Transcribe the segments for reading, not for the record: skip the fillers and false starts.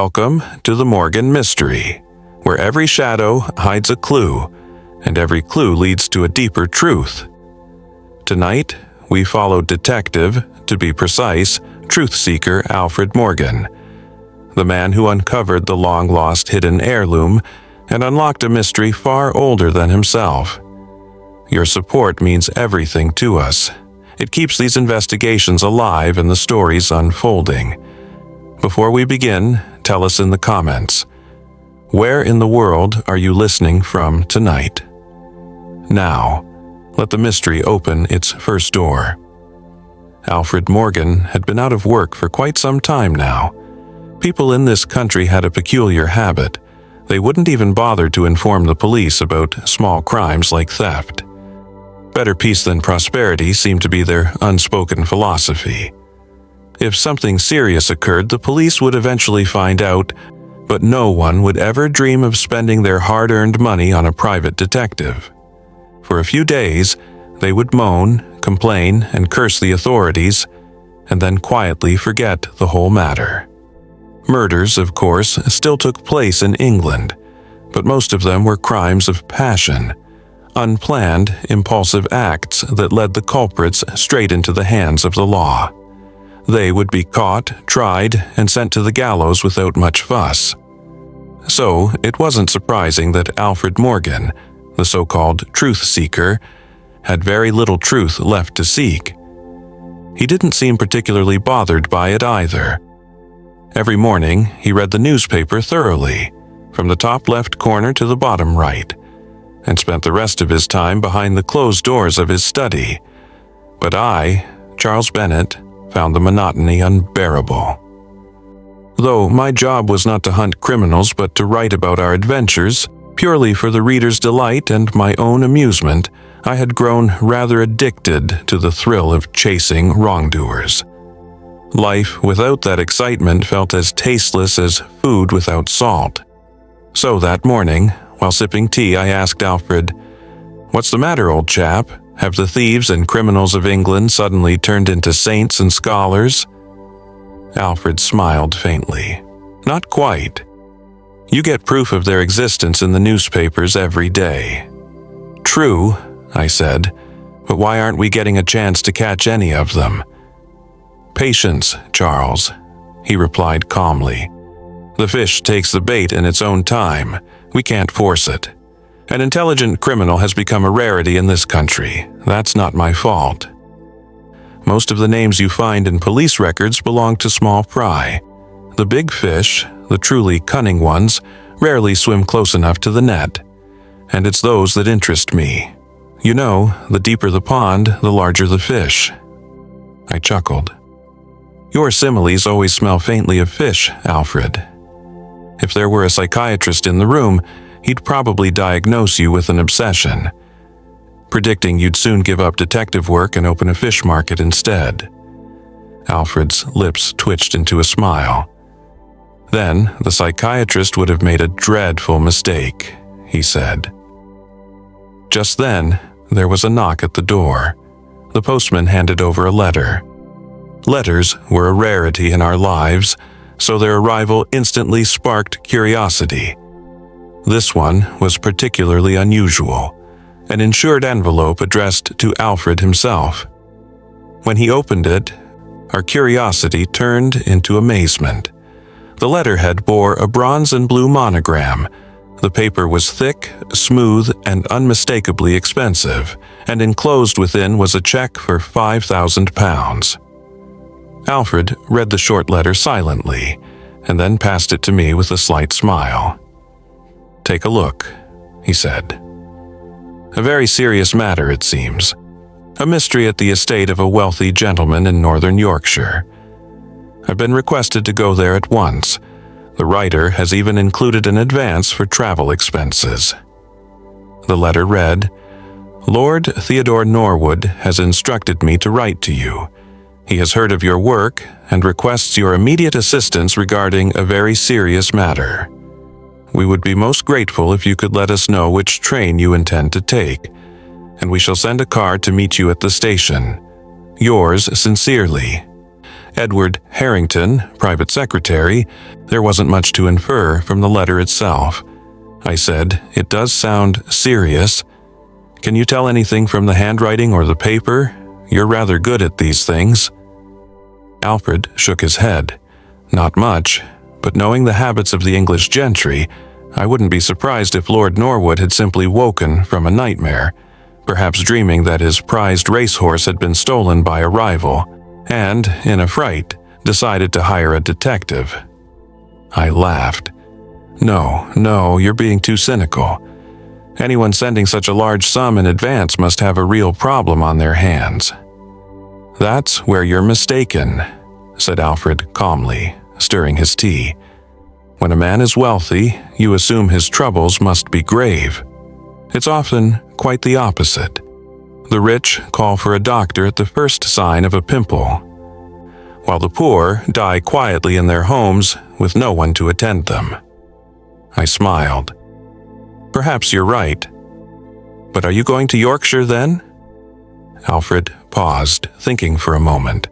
Welcome to the Morgan Mystery, where every shadow hides a clue, and every clue leads to a deeper truth. Tonight, we follow detective, to be precise, truth seeker Alfred Morgan, the man who uncovered the long-lost hidden heirloom and unlocked a mystery far older than himself. Your support means everything to us. It keeps these investigations alive and the stories unfolding. Before we begin, tell us in the comments, where in the world are you listening from tonight? Now, let the mystery open its first door. Alfred Morgan had been out of work for quite some time now. People in this country had a peculiar habit. They wouldn't even bother to inform the police about small crimes like theft. Better peace than prosperity seemed to be their unspoken philosophy. If something serious occurred, the police would eventually find out, but no one would ever dream of spending their hard-earned money on a private detective. For a few days, they would moan, complain, and curse the authorities, and then quietly forget the whole matter. Murders, of course, still took place in England, but most of them were crimes of passion, unplanned, impulsive acts that led the culprits straight into the hands of the law. They would be caught, tried, and sent to the gallows without much fuss. So, it wasn't surprising that Alfred Morgan, the so-called truth seeker, had very little truth left to seek. He didn't seem particularly bothered by it either. Every morning, he read the newspaper thoroughly, from the top left corner to the bottom right, and spent the rest of his time behind the closed doors of his study. But I, Charles Bennett, found the monotony unbearable. Though my job was not to hunt criminals but to write about our adventures, purely for the reader's delight and my own amusement, I had grown rather addicted to the thrill of chasing wrongdoers. Life without that excitement felt as tasteless as food without salt. So that morning, while sipping tea, I asked Alfred, "What's the matter, old chap? Have the thieves and criminals of England suddenly turned into saints and scholars?" Alfred smiled faintly. "Not quite. You get proof of their existence in the newspapers every day." "True," I said, "but why aren't we getting a chance to catch any of them?" "Patience, Charles," he replied calmly. "The fish takes the bait in its own time. We can't force it. An intelligent criminal has become a rarity in this country. That's not my fault. Most of the names you find in police records belong to small fry. The big fish, the truly cunning ones, rarely swim close enough to the net. And it's those that interest me. You know, the deeper the pond, the larger the fish." I chuckled. "Your similes always smell faintly of fish, Alfred. If there were a psychiatrist in the room, he'd probably diagnose you with an obsession, predicting you'd soon give up detective work and open a fish market instead." Alfred's lips twitched into a smile. "Then the psychiatrist would have made a dreadful mistake," he said. Just then, there was a knock at the door. The postman handed over a letter. Letters were a rarity in our lives, so their arrival instantly sparked curiosity. This one was particularly unusual, an insured envelope addressed to Alfred himself. When he opened it, our curiosity turned into amazement. The letterhead bore a bronze and blue monogram. The paper was thick, smooth, and unmistakably expensive, and enclosed within was a check for £5,000. Alfred read the short letter silently, and then passed it to me with a slight smile. "Take a look," he said. "A very serious matter, it seems. A mystery at the estate of a wealthy gentleman in northern Yorkshire. I've been requested to go there at once. The writer has even included an advance for travel expenses." The letter read, "Lord Theodore Norwood has instructed me to write to you. He has heard of your work and requests your immediate assistance regarding a very serious matter. We would be most grateful if you could let us know which train you intend to take, and we shall send a car to meet you at the station. Yours sincerely, Edward Harrington, private secretary, there wasn't much to infer from the letter itself. I said, "It does sound serious. Can you tell anything from the handwriting or the paper? You're rather good at these things." Alfred shook his head. "Not much, but knowing the habits of the English gentry, I wouldn't be surprised if Lord Norwood had simply woken from a nightmare, perhaps dreaming that his prized racehorse had been stolen by a rival, and, in a fright, decided to hire a detective." I laughed. No, you're being too cynical. Anyone sending such a large sum in advance must have a real problem on their hands." "That's where you're mistaken," said Alfred calmly, stirring his tea. "When a man is wealthy, you assume his troubles must be grave. It's often quite the opposite. The rich call for a doctor at the first sign of a pimple, while the poor die quietly in their homes with no one to attend them." I smiled. "Perhaps you're right. But are you going to Yorkshire then?" Alfred paused, thinking for a moment.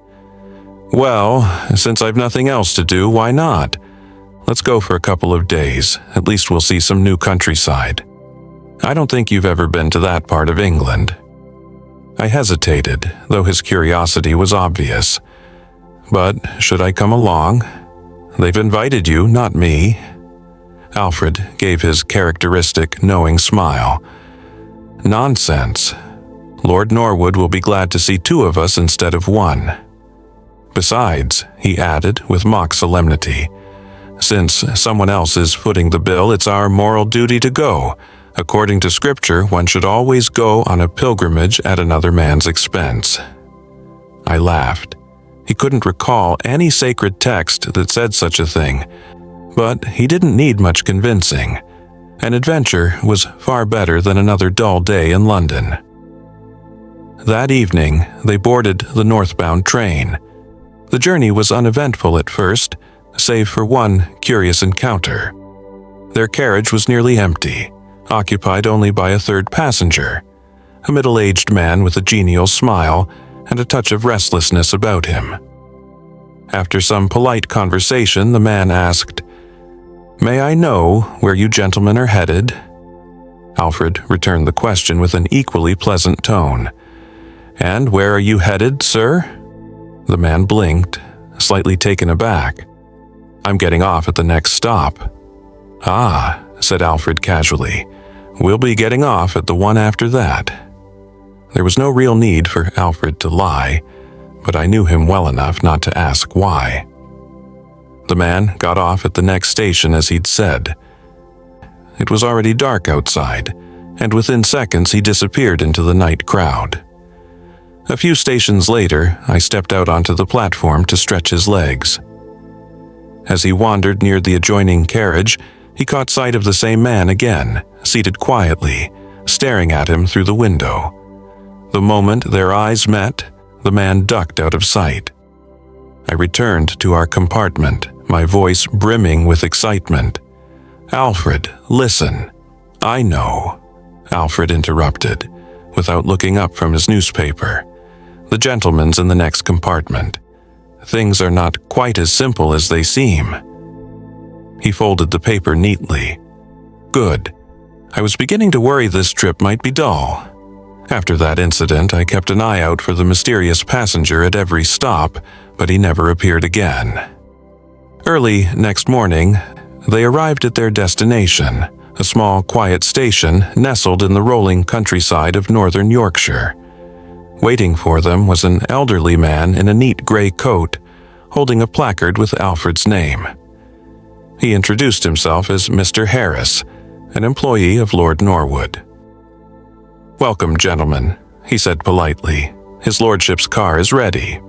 "Well, since I've nothing else to do, why not? Let's go for a couple of days. At least we'll see some new countryside. I don't think you've ever been to that part of England." I hesitated, though his curiosity was obvious. "But should I come along? They've invited you, not me." Alfred gave his characteristic knowing smile. "Nonsense. Lord Norwood will be glad to see two of us instead of one. Besides," he added with mock solemnity, "since someone else is footing the bill, it's our moral duty to go. According to Scripture, one should always go on a pilgrimage at another man's expense." I laughed. He couldn't recall any sacred text that said such a thing, but he didn't need much convincing. An adventure was far better than another dull day in London. That evening, they boarded the northbound train. The journey was uneventful at first, save for one curious encounter. Their carriage was nearly empty, occupied only by a third passenger, a middle-aged man with a genial smile and a touch of restlessness about him. After some polite conversation, the man asked, "May I know where you gentlemen are headed?" Alfred returned the question with an equally pleasant tone. "And where are you headed, sir?" The man blinked, slightly taken aback. "I'm getting off at the next stop." "Ah," said Alfred casually, "we'll be getting off at the one after that." There was no real need for Alfred to lie, but I knew him well enough not to ask why. The man got off at the next station as he'd said. It was already dark outside, and within seconds he disappeared into the night crowd. A few stations later, I stepped out onto the platform to stretch his legs. As he wandered near the adjoining carriage, he caught sight of the same man again, seated quietly, staring at him through the window. The moment their eyes met, the man ducked out of sight. I returned to our compartment, my voice brimming with excitement. "Alfred, listen." "I know," Alfred interrupted, without looking up from his newspaper. "The gentleman's in the next compartment. Things are not quite as simple as they seem." He folded the paper neatly. "Good. I was beginning to worry this trip might be dull. After that incident, I kept an eye out for the mysterious passenger at every stop, but he never appeared again." Early next morning, they arrived at their destination, a small, quiet station nestled in the rolling countryside of northern Yorkshire. Waiting for them was an elderly man in a neat gray coat, holding a placard with Alfred's name. He introduced himself as Mr. Harris, an employee of Lord Norwood. "Welcome, gentlemen," he said politely. "His lordship's car is ready."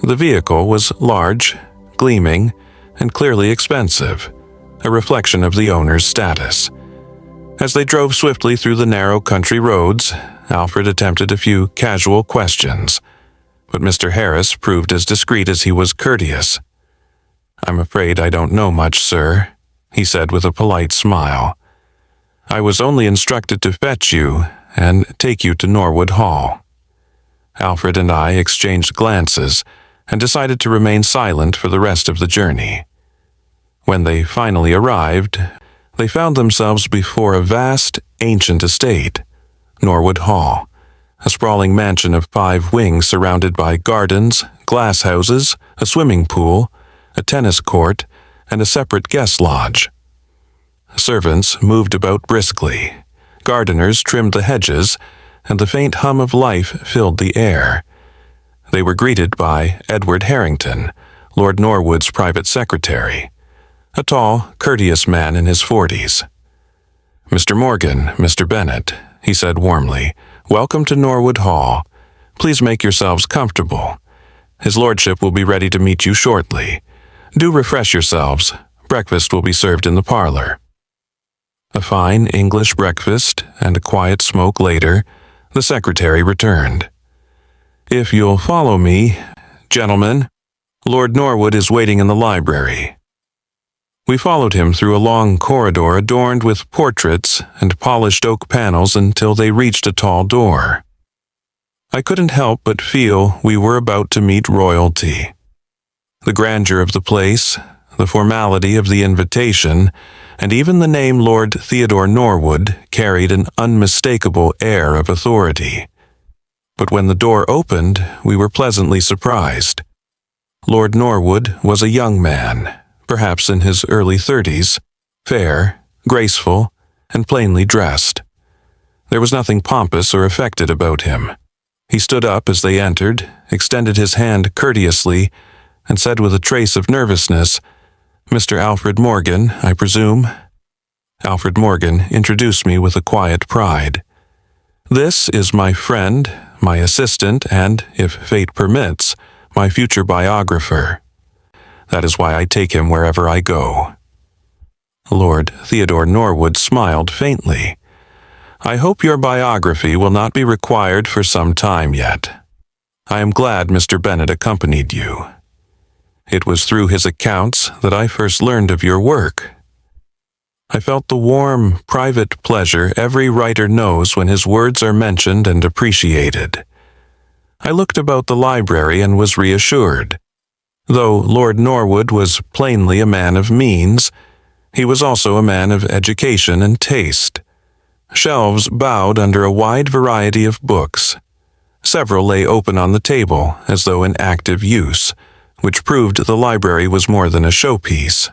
The vehicle was large, gleaming, and clearly expensive, a reflection of the owner's status. As they drove swiftly through the narrow country roads, Alfred attempted a few casual questions, but Mr. Harris proved as discreet as he was courteous. "I'm afraid I don't know much, sir," he said with a polite smile. "I was only instructed to fetch you and take you to Norwood Hall." Alfred and I exchanged glances, and decided to remain silent for the rest of the journey. When they finally arrived, they found themselves before a vast, ancient estate, Norwood Hall, a sprawling mansion of 5 wings surrounded by gardens, glass houses, a swimming pool, a tennis court, and a separate guest lodge. Servants moved about briskly, gardeners trimmed the hedges, and the faint hum of life filled the air. They were greeted by Edward Harrington, Lord Norwood's private secretary, a tall, courteous man in his 40s. "Mr. Morgan, Mr. Bennet," he said warmly, "welcome to Norwood Hall. Please make yourselves comfortable. His lordship will be ready to meet you shortly. Do refresh yourselves. Breakfast will be served in the parlor." A fine English breakfast and a quiet smoke later, the secretary returned. "If you'll follow me, gentlemen, Lord Norwood is waiting in the library." We followed him through a long corridor adorned with portraits and polished oak panels until they reached a tall door. I couldn't help but feel we were about to meet royalty. The grandeur of the place, the formality of the invitation, and even the name Lord Theodore Norwood carried an unmistakable air of authority. But when the door opened, we were pleasantly surprised. Lord Norwood was a young man, perhaps in his early 30s, fair, graceful, and plainly dressed. There was nothing pompous or affected about him. He stood up as they entered, extended his hand courteously, and said with a trace of nervousness, "Mr. Alfred Morgan, I presume?" Alfred Morgan introduced me with a quiet pride. "This is my friend, my assistant, and, if fate permits, my future biographer. That is why I take him wherever I go." Lord Theodore Norwood smiled faintly. "I hope your biography will not be required for some time yet. I am glad Mr. Bennet accompanied you. It was through his accounts that I first learned of your work." I felt the warm, private pleasure every writer knows when his words are mentioned and appreciated. I looked about the library and was reassured. Though Lord Norwood was plainly a man of means, he was also a man of education and taste. Shelves bowed under a wide variety of books. Several lay open on the table, as though in active use, which proved the library was more than a showpiece.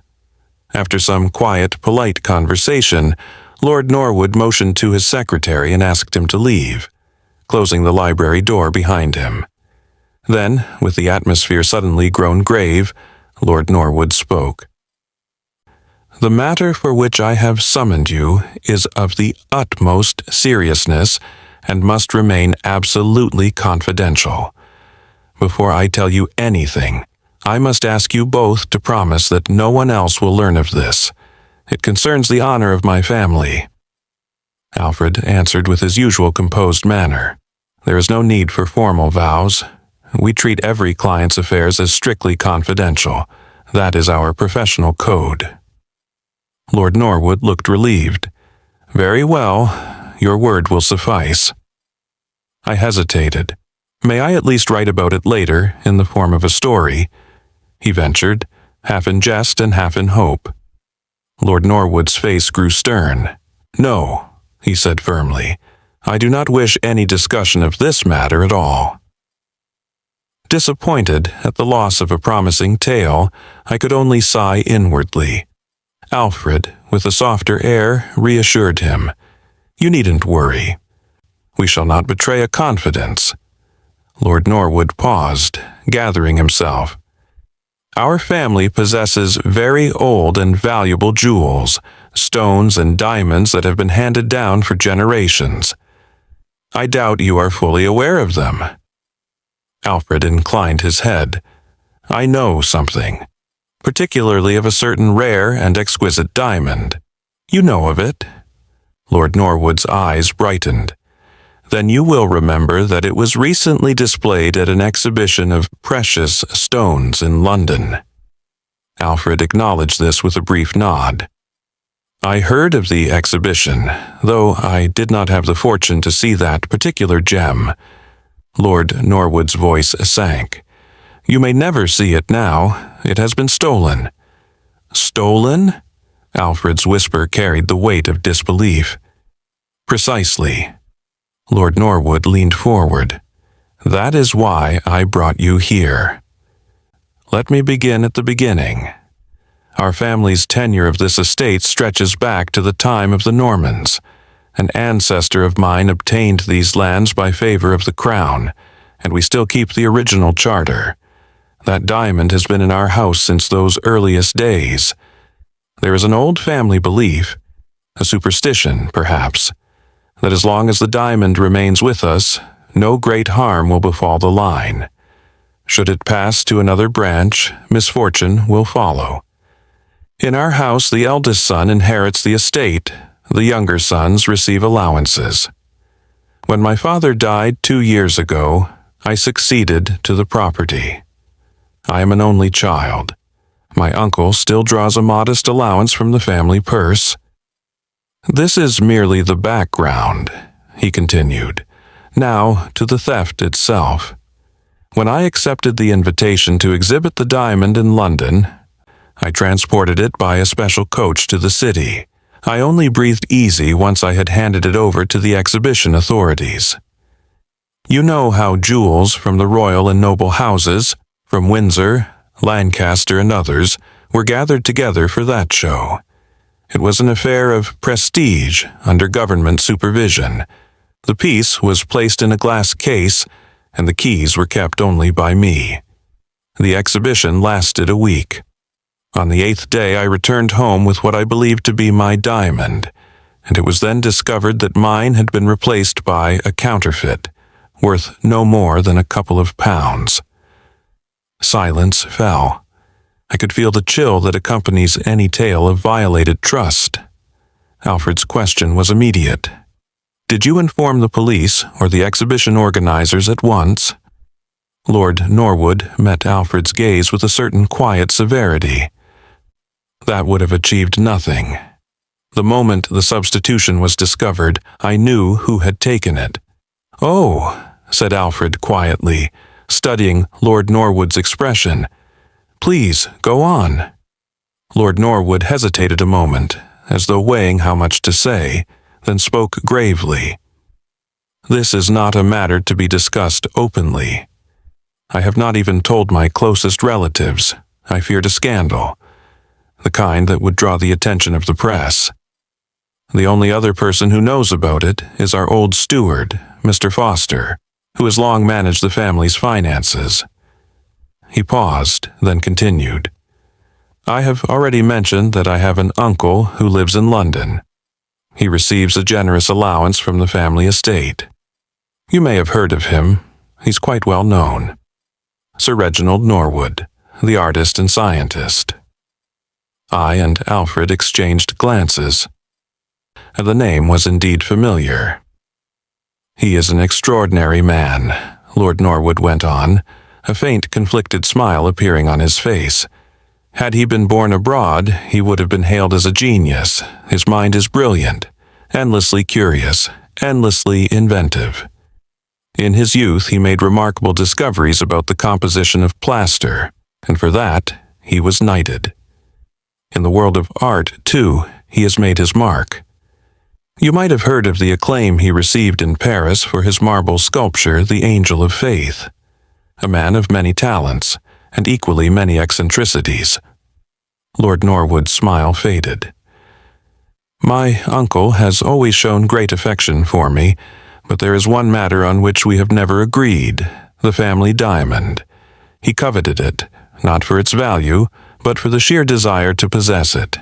After some quiet, polite conversation, Lord Norwood motioned to his secretary and asked him to leave, closing the library door behind him. Then, with the atmosphere suddenly grown grave, Lord Norwood spoke. "The matter for which I have summoned you is of the utmost seriousness and must remain absolutely confidential. Before I tell you anything, I must ask you both to promise that no one else will learn of this. It concerns the honor of my family." Alfred answered with his usual composed manner. "There is no need for formal vows. We treat every client's affairs as strictly confidential. That is our professional code." Lord Norwood looked relieved. "Very well, your word will suffice." I hesitated. "May I at least write about it later, in the form of a story?" he ventured, half in jest and half in hope. Lord Norwood's face grew stern. "No," he said firmly. "I do not wish any discussion of this matter at all." Disappointed at the loss of a promising tale, I could only sigh inwardly. Alfred, with a softer air, reassured him. "You needn't worry. We shall not betray a confidence." Lord Norwood paused, gathering himself. "Our family possesses very old and valuable jewels, stones and diamonds that have been handed down for generations. I doubt you are fully aware of them." Alfred inclined his head. "I know something, particularly of a certain rare and exquisite diamond. You know of it?" Lord Norwood's eyes brightened. "Then you will remember that it was recently displayed at an exhibition of precious stones in London." Alfred acknowledged this with a brief nod. "I heard of the exhibition, though I did not have the fortune to see that particular gem." Lord Norwood's voice sank. You may never see it now. It has been stolen." "Stolen?" Alfred's whisper carried the weight of disbelief. "Precisely." Lord Norwood leaned forward. "That is why I brought you here. Let me begin at the beginning. Our family's tenure of this estate stretches back to the time of the Normans. An ancestor of mine obtained these lands by favor of the crown, and we still keep the original charter. That diamond has been in our house since those earliest days. There is an old family belief, a superstition, perhaps, that as long as the diamond remains with us, no great harm will befall the line. Should it pass to another branch, misfortune will follow. In our house, the eldest son inherits the estate. The younger sons receive allowances. When my father died 2 years ago, I succeeded to the property. I am an only child. My uncle still draws a modest allowance from the family purse. This is merely the background," he continued. "Now to the theft itself. When I accepted the invitation to exhibit the diamond in London, I transported it by a special coach to the city. I only breathed easy once I had handed it over to the exhibition authorities. You know how jewels from the royal and noble houses, from Windsor, Lancaster, and others, were gathered together for that show. It was an affair of prestige under government supervision. The piece was placed in a glass case, and the keys were kept only by me. The exhibition lasted a week. On the 8th day I returned home with what I believed to be my diamond, and it was then discovered that mine had been replaced by a counterfeit, worth no more than a couple of pounds. Silence fell. I could feel the chill that accompanies any tale of violated trust. Alfred's question was immediate. "Did you inform the police or the exhibition organizers at once?" Lord Norwood met Alfred's gaze with a certain quiet severity. "That would have achieved nothing. The moment the substitution was discovered, I knew who had taken it." "Oh," said Alfred quietly, studying Lord Norwood's expression. "Please, go on." Lord Norwood hesitated a moment, as though weighing how much to say, then spoke gravely. "This is not a matter to be discussed openly. I have not even told my closest relatives. I feared a scandal, the kind that would draw the attention of the press. The only other person who knows about it is our old steward, Mr. Foster, who has long managed the family's finances." He paused, then continued. "I have already mentioned that I have an uncle who lives in London. He receives a generous allowance from the family estate. You may have heard of him. He's quite well known. Sir Reginald Norwood, the artist and scientist." I and Alfred exchanged glances. The name was indeed familiar. "He is an extraordinary man," Lord Norwood went on, a faint conflicted smile appearing on his face. "Had he been born abroad, he would have been hailed as a genius. His mind is brilliant, endlessly curious, endlessly inventive. In his youth he made remarkable discoveries about the composition of plaster, and for that he was knighted. In the world of art, too, he has made his mark. You might have heard of the acclaim he received in Paris for his marble sculpture, The Angel of Faith. A man of many talents, and equally many eccentricities." Lord Norwood's smile faded. "My uncle has always shown great affection for me, but there is one matter on which we have never agreed, the family diamond. He coveted it, not for its value, but for the sheer desire to possess it.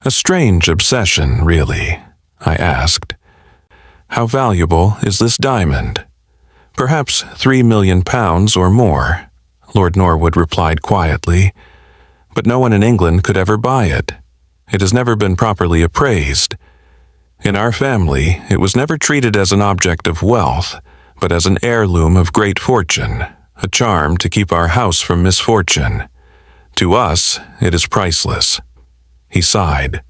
A strange obsession, really," I asked. "How valuable is this diamond?" "Perhaps £3 million or more," Lord Norwood replied quietly. "But no one in England could ever buy it. It has never been properly appraised. In our family, it was never treated as an object of wealth, but as an heirloom of great fortune, a charm to keep our house from misfortune. To us, it is priceless." He sighed.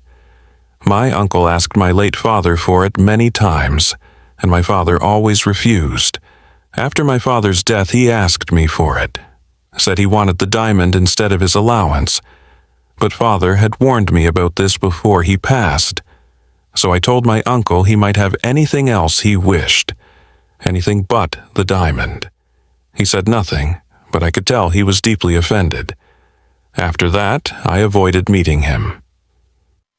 "My uncle asked my late father for it many times, and my father always refused. After my father's death, he asked me for it. said he wanted the diamond instead of his allowance, but Father had warned me about this before he passed, so I told my uncle he might have anything else he wished, anything but the diamond. He said nothing, but I could tell he was deeply offended. After that, I avoided meeting him.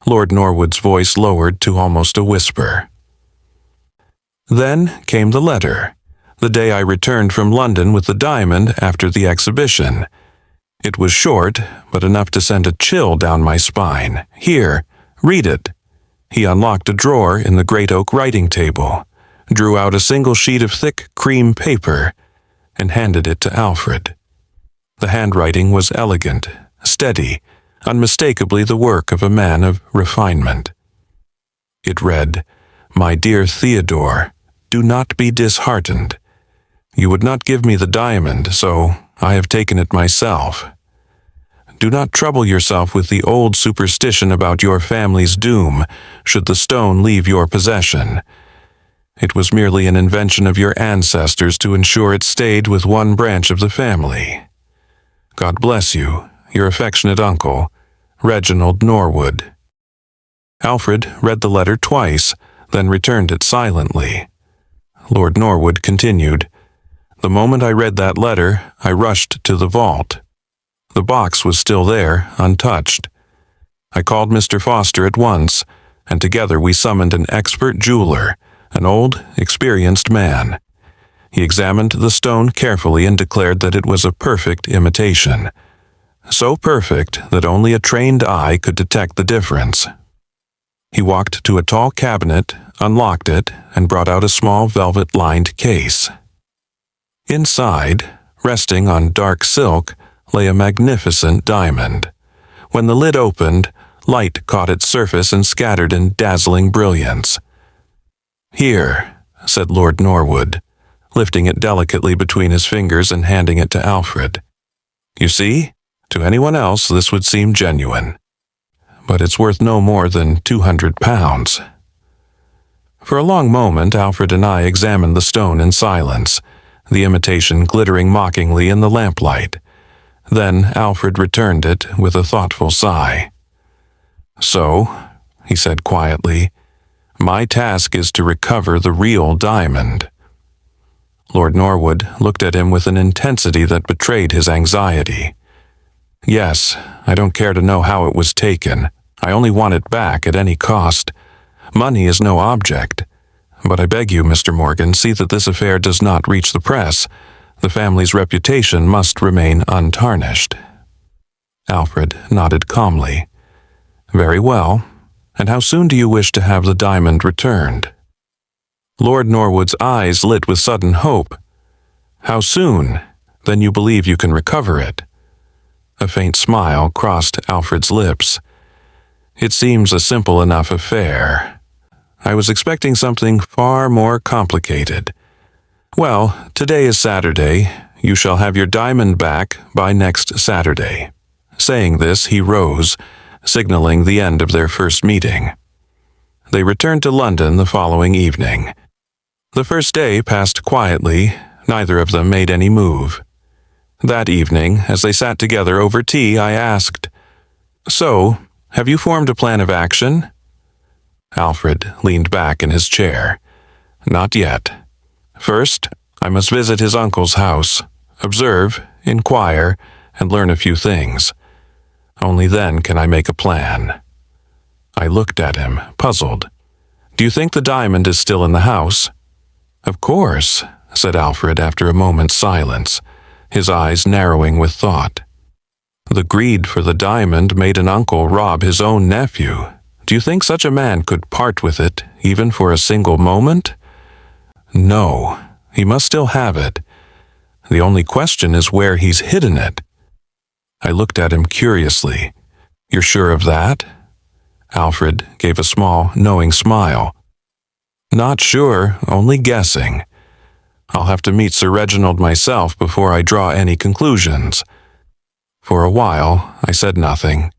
Lord Norwood's voice lowered to almost a whisper. Then came the letter, the day I returned from London with the diamond after the exhibition. It was short, but enough to send a chill down my spine. Here, read it. He unlocked a drawer in the great oak writing table, drew out a single sheet of thick cream paper, and handed it to Alfred. The handwriting was elegant, steady, unmistakably the work of a man of refinement. It read, "My dear Theodore, do not be disheartened. You would not give me the diamond, so I have taken it myself. Do not trouble yourself with the old superstition about your family's doom should the stone leave your possession. It was merely an invention of your ancestors to ensure it stayed with one branch of the family. God bless you, your affectionate uncle, Reginald Norwood." Alfred read the letter twice, then returned it silently. Lord Norwood continued, "The moment I read that letter, I rushed to the vault. The box was still there, untouched. I called Mr. Foster at once, and together we summoned an expert jeweler, an old, experienced man. He examined the stone carefully and declared that it was a perfect imitation. So perfect that only a trained eye could detect the difference. He walked to a tall cabinet, unlocked it, and brought out a small velvet-lined case. Inside, resting on dark silk, lay a magnificent diamond. When the lid opened, light caught its surface and scattered in dazzling brilliance. "Here," said Lord Norwood, lifting it delicately between his fingers and handing it to Alfred. "You see, to anyone else this would seem genuine. But it's worth no more than £200. For a long moment, Alfred and I examined the stone in silence, the imitation glittering mockingly in the lamplight. Then Alfred returned it with a thoughtful sigh. "So," he said quietly, "my task is to recover the real diamond." Lord Norwood looked at him with an intensity that betrayed his anxiety. "Yes, I don't care to know how it was taken. I only want it back at any cost. Money is no object. But I beg you, Mr. Morgan, see that this affair does not reach the press. The family's reputation must remain untarnished." Alfred nodded calmly. "Very well. And how soon do you wish to have the diamond returned?" Lord Norwood's eyes lit with sudden hope. "How soon? Then you believe you can recover it?" A faint smile crossed Alfred's lips. "It seems a simple enough affair. I was expecting something far more complicated. Well, today is Saturday. You shall have your diamond back by next Saturday." Saying this, he rose, signaling the end of their first meeting. They returned to London the following evening. The first day passed quietly. Neither of them made any move. That evening, as they sat together over tea, I asked, "So, have you formed a plan of action?" Alfred leaned back in his chair. "Not yet. First, I must visit his uncle's house, observe, inquire, and learn a few things. Only then can I make a plan." I looked at him, puzzled. "Do you think the diamond is still in the house?" "Of course," said Alfred after a moment's silence, his eyes narrowing with thought. "The greed for the diamond made an uncle rob his own nephew. Do you think such a man could part with it, even for a single moment? No, he must still have it. The only question is where he's hidden it." I looked at him curiously. "You're sure of that?" Alfred gave a small, knowing smile. "Not sure, only guessing. I'll have to meet Sir Reginald myself before I draw any conclusions." For a while, I said nothing.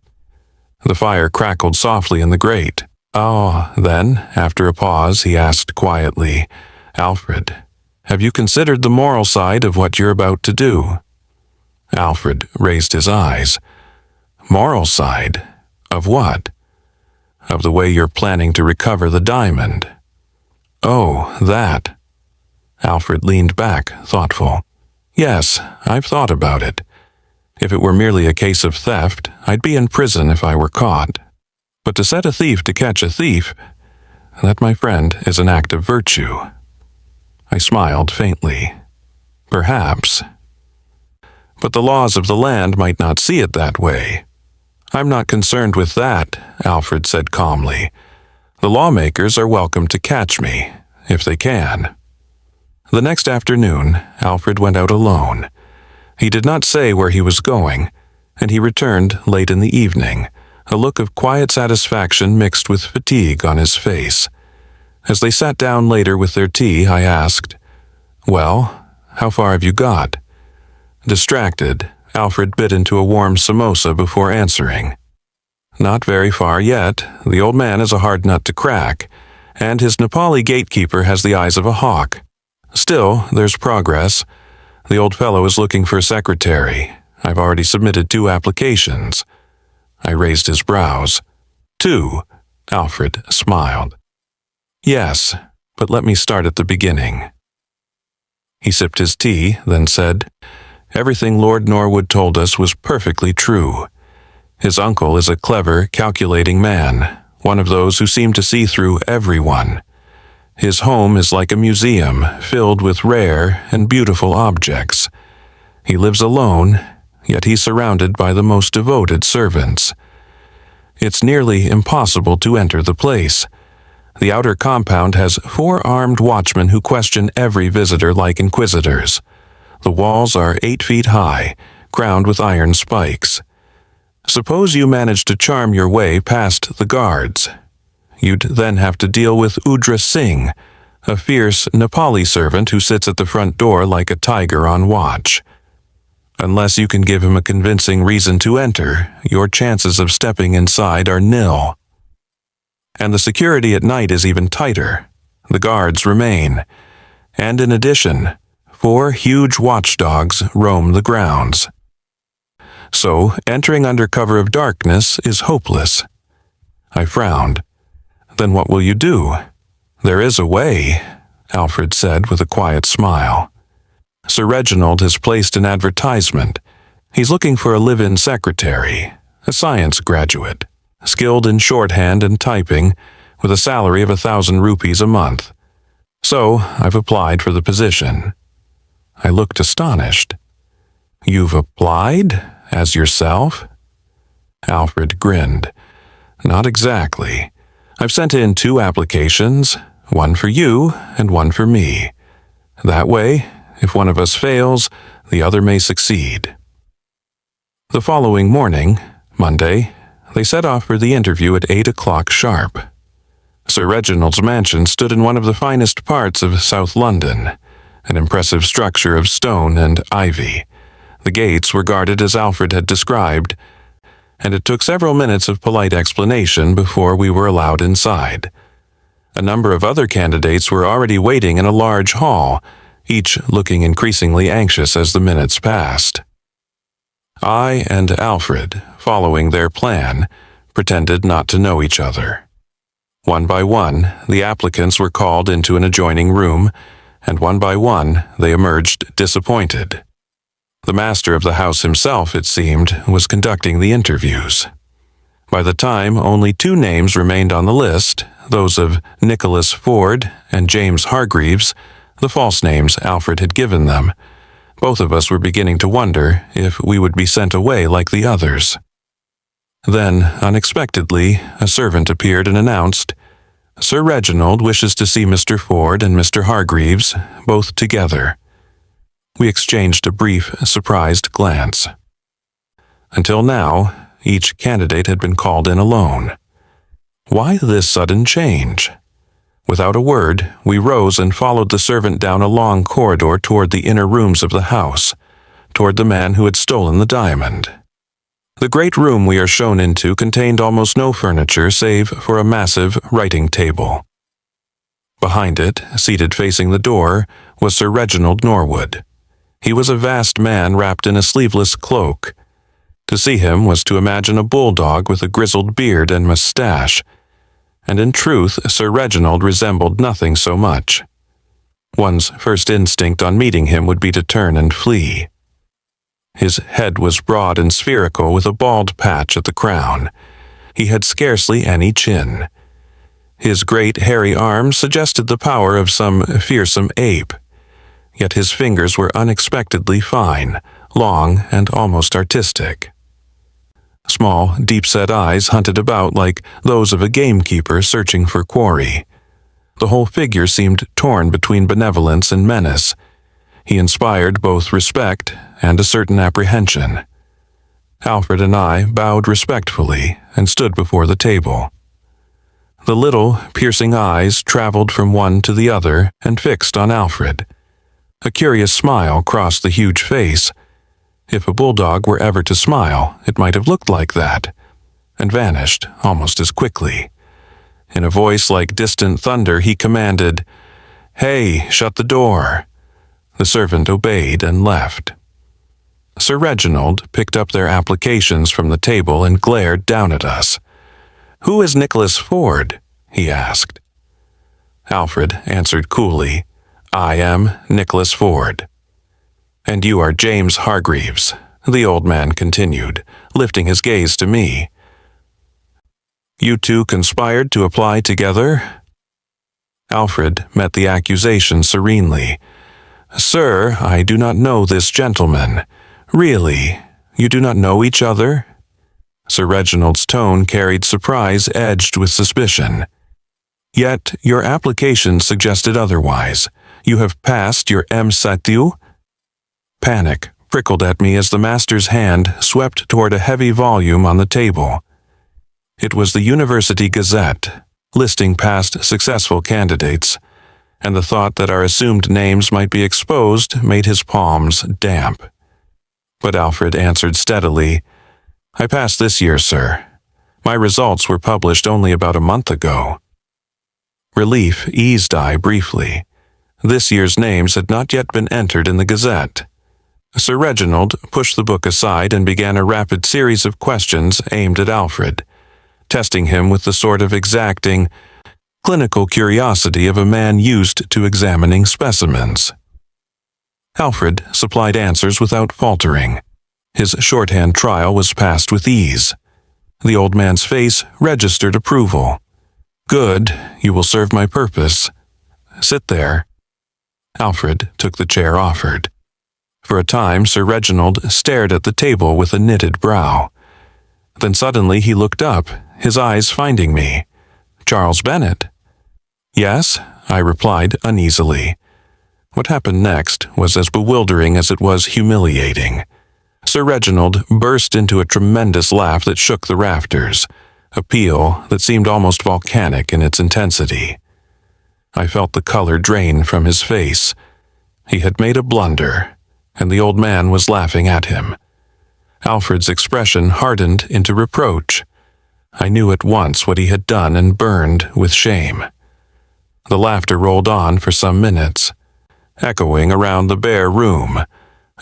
The fire crackled softly in the grate. Then, after a pause, he asked quietly, "Alfred, have you considered the moral side of what you're about to do?" Alfred raised his eyes. Moral side? Of what? Of the way you're planning to recover the diamond. Oh, that. Alfred leaned back, thoughtful. Yes, I've thought about it. If it were merely a case of theft, I'd be in prison if I were caught. But to set a thief to catch a thief, that, my friend, is an act of virtue. I smiled faintly. Perhaps. But the laws of the land might not see it that way. I'm not concerned with that, Alfred said calmly. The lawmakers are welcome to catch me, if they can. The next afternoon, Alfred went out alone. He did not say where he was going, and he returned late in the evening, a look of quiet satisfaction mixed with fatigue on his face. As they sat down later with their tea, I asked, "Well, how far have you got?" Distracted, Alfred bit into a warm samosa before answering. "Not very far yet. The old man is a hard nut to crack, and his Nepali gatekeeper has the eyes of a hawk. Still, there's progress. The old fellow is looking for a secretary. I've already submitted 2 applications." I raised his brows. 2, Alfred smiled. "Yes, but let me start at the beginning." He sipped his tea, then said, "Everything Lord Norwood told us was perfectly true. His uncle is a clever, calculating man, one of those who seem to see through everyone. His home is like a museum filled with rare and beautiful objects. He lives alone, yet he's surrounded by the most devoted servants. It's nearly impossible to enter the place. The outer compound has 4 armed watchmen who question every visitor like inquisitors. The walls are 8 feet high, crowned with iron spikes. Suppose you manage to charm your way past the guards. You'd then have to deal with Udra Singh, a fierce Nepali servant who sits at the front door like a tiger on watch. Unless you can give him a convincing reason to enter, your chances of stepping inside are nil. And the security at night is even tighter. The guards remain. And in addition, 4 huge watchdogs roam the grounds. So, entering under cover of darkness is hopeless." I frowned. "Then what will you do?" "There is a way," Alfred said with a quiet smile. "Sir Reginald has placed an advertisement. He's looking for a live-in secretary, a science graduate, skilled in shorthand and typing, with a salary of 1,000 rupees a month. So, I've applied for the position." I looked astonished. "You've applied? As yourself?" Alfred grinned. "Not exactly. I've sent in 2 applications, one for you and one for me. That way, if one of us fails, the other may succeed." The following morning, Monday, they set off for the interview at 8 o'clock sharp. Sir Reginald's mansion stood in one of the finest parts of South London, an impressive structure of stone and ivy. The gates were guarded as Alfred had described, and it took several minutes of polite explanation before we were allowed inside. A number of other candidates were already waiting in a large hall, each looking increasingly anxious as the minutes passed. I and Alfred, following their plan, pretended not to know each other. One by one, the applicants were called into an adjoining room, and one by one, they emerged disappointed. The master of the house himself, it seemed, was conducting the interviews. By the time only 2 names remained on the list, those of Nicholas Ford and James Hargreaves, the false names Alfred had given them, both of us were beginning to wonder if we would be sent away like the others. Then, unexpectedly, a servant appeared and announced, "Sir Reginald wishes to see Mr. Ford and Mr. Hargreaves, both together." We exchanged a brief, surprised glance. Until now, each candidate had been called in alone. Why this sudden change? Without a word, we rose and followed the servant down a long corridor toward the inner rooms of the house, toward the man who had stolen the diamond. The great room we are shown into contained almost no furniture save for a massive writing table. Behind it, seated facing the door, was Sir Reginald Norwood. He was a vast man wrapped in a sleeveless cloak. To see him was to imagine a bulldog with a grizzled beard and mustache, and in truth Sir Reginald resembled nothing so much. One's first instinct on meeting him would be to turn and flee. His head was broad and spherical with a bald patch at the crown. He had scarcely any chin. His great hairy arms suggested the power of some fearsome ape, yet his fingers were unexpectedly fine, long, and almost artistic. Small, deep-set eyes hunted about like those of a gamekeeper searching for quarry. The whole figure seemed torn between benevolence and menace. He inspired both respect and a certain apprehension. Alfred and I bowed respectfully and stood before the table. The little, piercing eyes traveled from one to the other and fixed on Alfred. A curious smile crossed the huge face. If a bulldog were ever to smile, it might have looked like that, and vanished almost as quickly. In a voice like distant thunder, he commanded, "Hey, shut the door." The servant obeyed and left. Sir Reginald picked up their applications from the table and glared down at us. "Who is Nicholas Ford?" he asked. Alfred answered coolly, "I am Nicholas Ford." "And you are James Hargreaves," the old man continued, lifting his gaze to me. "You two conspired to apply together?" Alfred met the accusation serenely. "Sir, I do not know this gentleman. Really, you do not know each other?" Sir Reginald's tone carried surprise edged with suspicion. "Yet your application suggested otherwise. You have passed your M.Satu?" Panic prickled at me as the master's hand swept toward a heavy volume on the table. It was the University Gazette, listing past successful candidates, and the thought that our assumed names might be exposed made his palms damp. But Alfred answered steadily, "I passed this year, sir. My results were published only about a month ago." Relief eased I briefly. This year's names had not yet been entered in the Gazette. Sir Reginald pushed the book aside and began a rapid series of questions aimed at Alfred, testing him with the sort of exacting, clinical curiosity of a man used to examining specimens. Alfred supplied answers without faltering. His shorthand trial was passed with ease. The old man's face registered approval. "Good, you will serve my purpose. Sit there." Alfred took the chair offered. For a time, Sir Reginald stared at the table with a knitted brow. Then suddenly he looked up, his eyes finding me. "Charles Bennet?" "Yes," I replied uneasily. What happened next was as bewildering as it was humiliating. Sir Reginald burst into a tremendous laugh that shook the rafters, a peal that seemed almost volcanic in its intensity. I felt the color drain from his face. He had made a blunder, and the old man was laughing at him. Alfred's expression hardened into reproach. I knew at once what he had done and burned with shame. The laughter rolled on for some minutes, echoing around the bare room,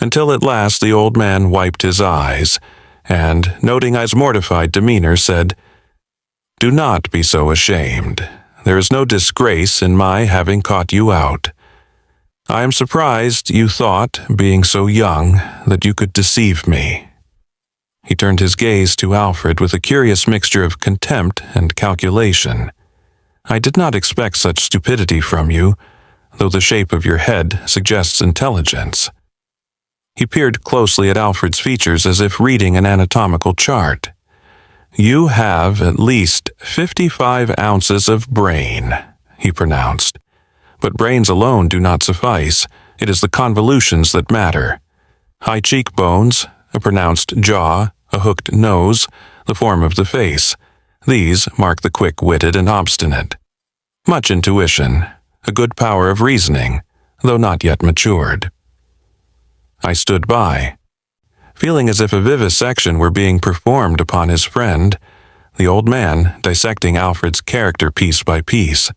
until at last the old man wiped his eyes, and, noting I's mortified demeanor, said, "Do not be so ashamed. There is no disgrace in my having caught you out. I am surprised you thought, being so young, that you could deceive me." He turned his gaze to Alfred with a curious mixture of contempt and calculation. "I did not expect such stupidity from you, though the shape of your head suggests intelligence." He peered closely at Alfred's features as if reading an anatomical chart. "You have at least 55 ounces of brain," he pronounced. "But brains alone do not suffice. It is the convolutions that matter. High cheekbones, a pronounced jaw, a hooked nose, the form of the face. These mark the quick-witted and obstinate. Much intuition, a good power of reasoning, though not yet matured." I stood by, feeling as if a vivisection were being performed upon his friend, the old man dissecting Alfred's character piece by piece.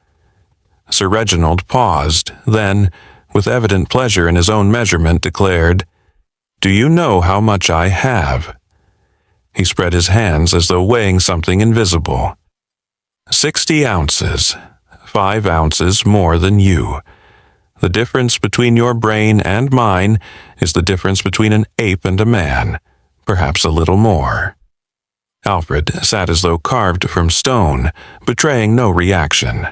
Sir Reginald paused, then, with evident pleasure in his own measurement, declared, "Do you know how much I have?" He spread his hands as though weighing something invisible. 60 ounces, 5 ounces more than you. The difference between your brain and mine is the difference between an ape and a man, perhaps a little more. Alfred sat as though carved from stone, betraying no reaction.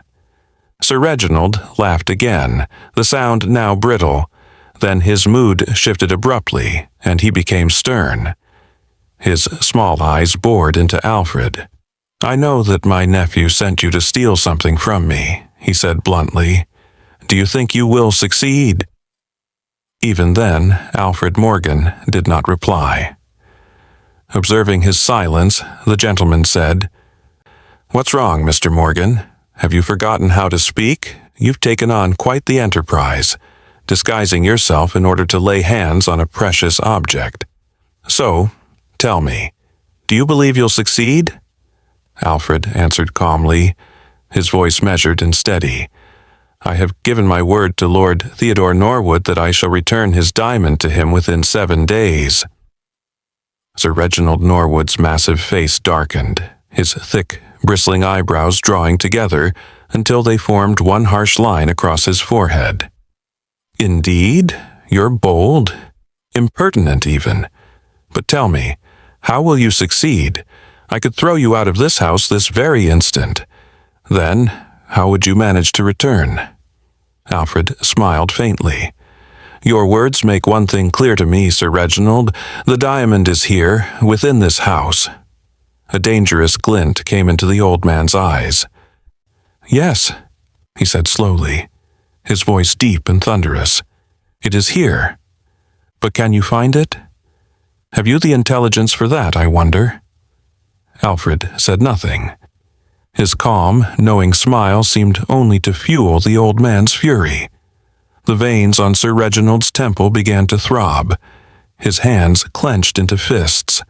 Sir Reginald laughed again, the sound now brittle. Then his mood shifted abruptly, and he became stern. His small eyes bored into Alfred. "I know that my nephew sent you to steal something from me," he said bluntly. "Do you think you will succeed?" Even then, Alfred Morgan did not reply. Observing his silence, the gentleman said, "What's wrong, Mr. Morgan? Have you forgotten how to speak? You've taken on quite the enterprise, disguising yourself in order to lay hands on a precious object. So, tell me, do you believe you'll succeed?" Alfred answered calmly, his voice measured and steady. "I have given my word to Lord Theodore Norwood that I shall return his diamond to him within 7 days. Sir Reginald Norwood's massive face darkened, his thick, bristling eyebrows drawing together until they formed one harsh line across his forehead. "Indeed, you're bold, impertinent even. But tell me, how will you succeed? I could throw you out of this house this very instant. Then, how would you manage to return?" Alfred smiled faintly. "Your words make one thing clear to me, Sir Reginald. The diamond is here, within this house." A dangerous glint came into the old man's eyes. "Yes," he said slowly, his voice deep and thunderous. "It is here. But can you find it? Have you the intelligence for that, I wonder?" Alfred said nothing. His calm, knowing smile seemed only to fuel the old man's fury. The veins on Sir Reginald's temple began to throb. His hands clenched into fists.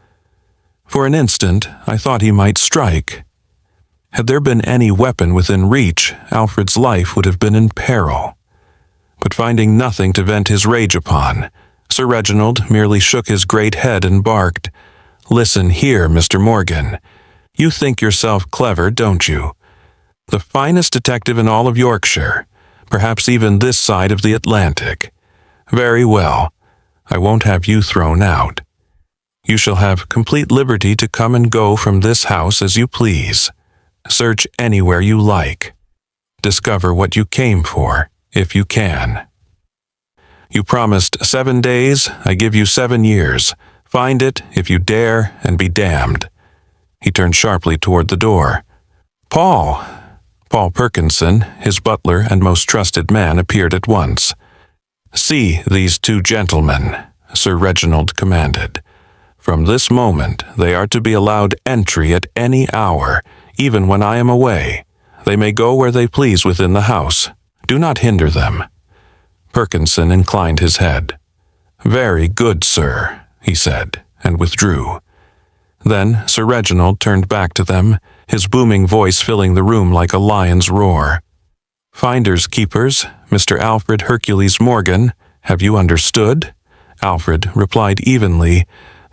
For an instant, I thought he might strike. Had there been any weapon within reach, Alfred's life would have been in peril. But finding nothing to vent his rage upon, Sir Reginald merely shook his great head and barked, "Listen here, Mr. Morgan. You think yourself clever, don't you? The finest detective in all of Yorkshire, perhaps even this side of the Atlantic. Very well, I won't have you thrown out. You shall have complete liberty to come and go from this house as you please. Search anywhere you like. Discover what you came for, if you can. You promised 7 days, I give you 7 years. Find it, if you dare, and be damned." He turned sharply toward the door. "Paul!" Paul Perkinson, his butler and most trusted man, appeared at once. "See these 2 gentlemen," Sir Reginald commanded. "From this moment they are to be allowed entry at any hour, even when I am away. They may go where they please within the house. Do not hinder them." Perkinson inclined his head. "Very good, sir," he said, and withdrew. Then Sir Reginald turned back to them, his booming voice filling the room like a lion's roar. "Finders keepers, Mr. Alfred Hercules Morgan, have you understood?" Alfred replied evenly,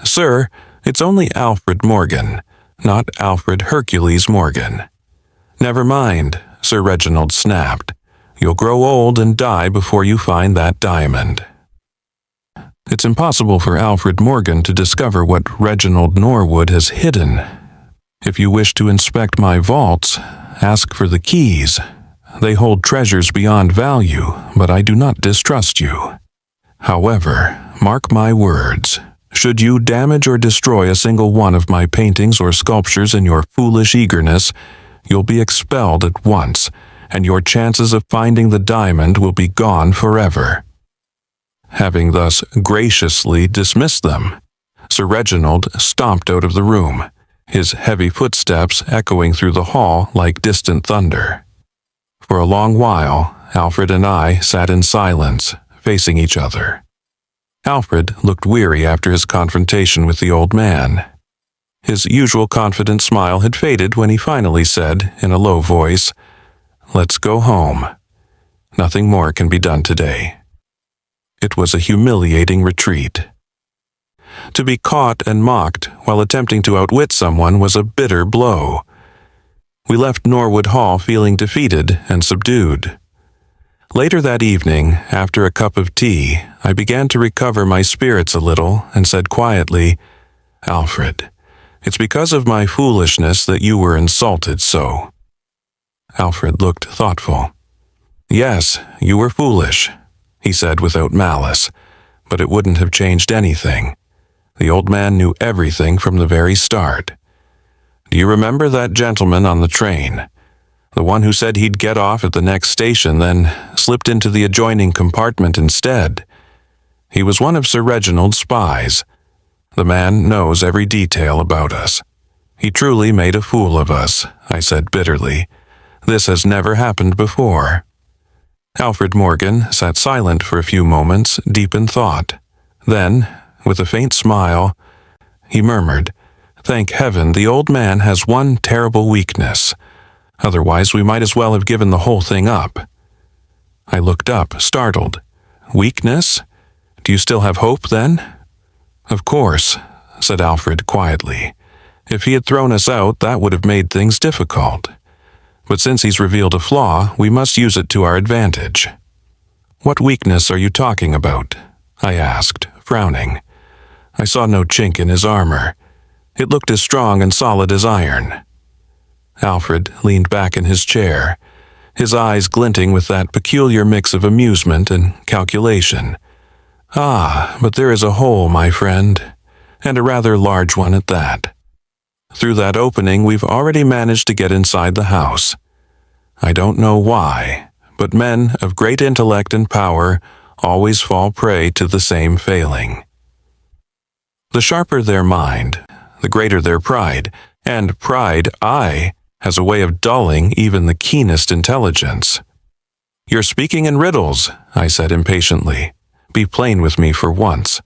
"Sir, it's only Alfred Morgan, not Alfred Hercules Morgan." "Never mind," Sir Reginald snapped. "You'll grow old and die before you find that diamond." It's impossible for Alfred Morgan to discover what Reginald Norwood has hidden. If you wish to inspect my vaults, ask for the keys. They hold treasures beyond value, but I do not distrust you. However, mark my words. Should you damage or destroy a single one of my paintings or sculptures in your foolish eagerness, you'll be expelled at once, and your chances of finding the diamond will be gone forever." Having thus graciously dismissed them, Sir Reginald stomped out of the room, his heavy footsteps echoing through the hall like distant thunder. For a long while, Alfred and I sat in silence, facing each other. Alfred looked weary after his confrontation with the old man. His usual confident smile had faded when he finally said, in a low voice, "Let's go home. Nothing more can be done today. It was a humiliating retreat. To be caught and mocked while attempting to outwit someone was a bitter blow. We left Norwood Hall feeling defeated and subdued. Later that evening, after a cup of tea, I began to recover my spirits a little and said quietly, "Alfred, it's because of my foolishness that you were insulted so." Alfred looked thoughtful. "Yes, you were foolish," he said without malice, "but it wouldn't have changed anything. The old man knew everything from the very start. Do you remember that gentleman on the train? The one who said he'd get off at the next station, then slipped into the adjoining compartment instead? He was one of Sir Reginald's spies. The man knows every detail about us. He truly made a fool of us," I said bitterly. "This has never happened before." Alfred Morgan sat silent for a few moments, deep in thought. Then, with a faint smile, he murmured, "Thank heaven the old man has one terrible weakness. Otherwise we might as well have given the whole thing up." I looked up, startled. "Weakness? Do you still have hope, then?" "Of course," said Alfred quietly. "If he had thrown us out, that would have made things difficult. But since he's revealed a flaw, we must use it to our advantage." "What weakness are you talking about?" I asked, frowning. I saw no chink in his armor. It looked as strong and solid as iron. Alfred leaned back in his chair, his eyes glinting with that peculiar mix of amusement and calculation. "Ah, but there is a hole, my friend, and a rather large one at that. Through that opening we've already managed to get inside the house. I don't know why, but men of great intellect and power always fall prey to the same failing. The sharper their mind, the greater their pride, and pride, has a way of dulling even the keenest intelligence." "You're speaking in riddles," I said impatiently. "Be plain with me for once."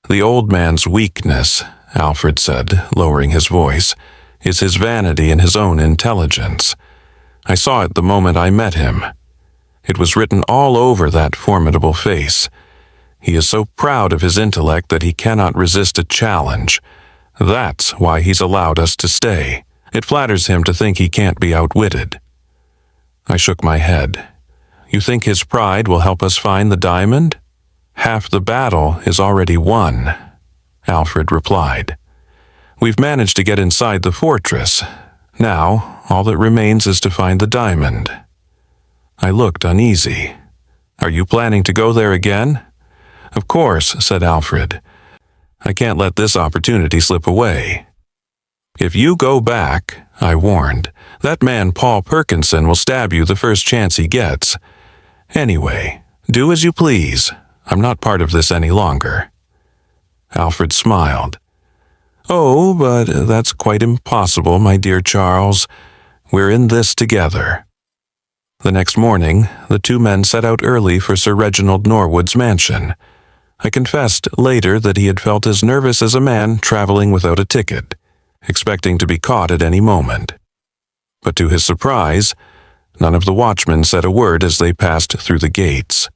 "The old man's weakness," Alfred said, lowering his voice, "is his vanity in his own intelligence. I saw it the moment I met him. It was written all over that formidable face. He is so proud of his intellect that he cannot resist a challenge. That's why he's allowed us to stay. It flatters him to think he can't be outwitted." I shook my head. "You think his pride will help us find the diamond?" "Half the battle is already won," Alfred replied. "We've managed to get inside the fortress. Now, all that remains is to find the diamond." I looked uneasy. "Are you planning to go there again?" "Of course," said Alfred. "I can't let this opportunity slip away." "If you go back," I warned, "that man Paul Perkinson will stab you the first chance he gets. Anyway, do as you please. I'm not part of this any longer." Alfred smiled. "Oh, but that's quite impossible, my dear Charles. We're in this together." The next morning, the two men set out early for Sir Reginald Norwood's mansion. I confessed later that he had felt as nervous as a man traveling without a ticket, expecting to be caught at any moment. But to his surprise, none of the watchmen said a word as they passed through the gates.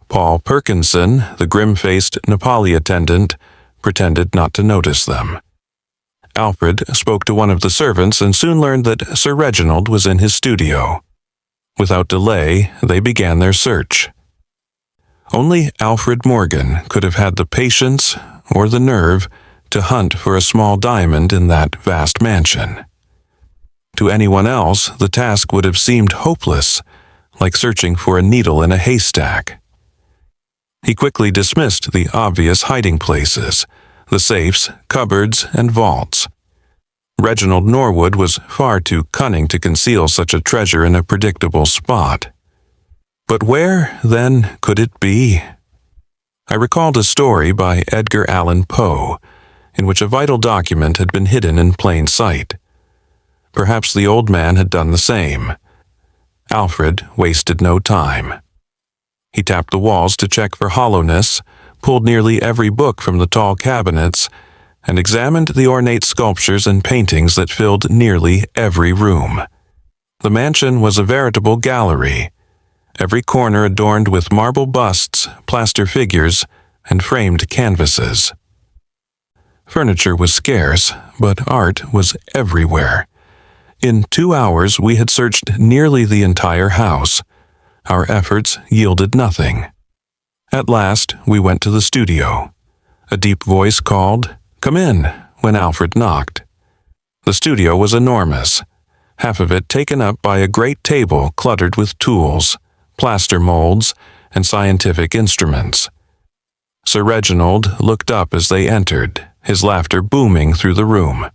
Paul Perkinson, the grim-faced Nepali attendant, pretended not to notice them. Alfred spoke to one of the servants and soon learned that Sir Reginald was in his studio. Without delay, they began their search. Only Alfred Morgan could have had the patience or the nerve to hunt for a small diamond in that vast mansion. To anyone else, the task would have seemed hopeless, like searching for a needle in a haystack. He quickly dismissed the obvious hiding places, the safes, cupboards, and vaults. Reginald Norwood was far too cunning to conceal such a treasure in a predictable spot. But where, then, could it be? I recalled a story by Edgar Allan Poe, in which a vital document had been hidden in plain sight. Perhaps the old man had done the same. Alfred wasted no time. He tapped the walls to check for hollowness, pulled nearly every book from the tall cabinets, and examined the ornate sculptures and paintings that filled nearly every room. The mansion was a veritable gallery. every corner adorned with marble busts, plaster figures, and framed canvases. Furniture was scarce, but art was everywhere. In 2 hours, we had searched nearly the entire house. Our efforts yielded nothing. At last, we went to the studio. A deep voice called, "Come in," when Alfred knocked. The studio was enormous, half of it taken up by a great table cluttered with tools, plaster molds, and scientific instruments. Sir Reginald looked up as they entered, his laughter booming through the room.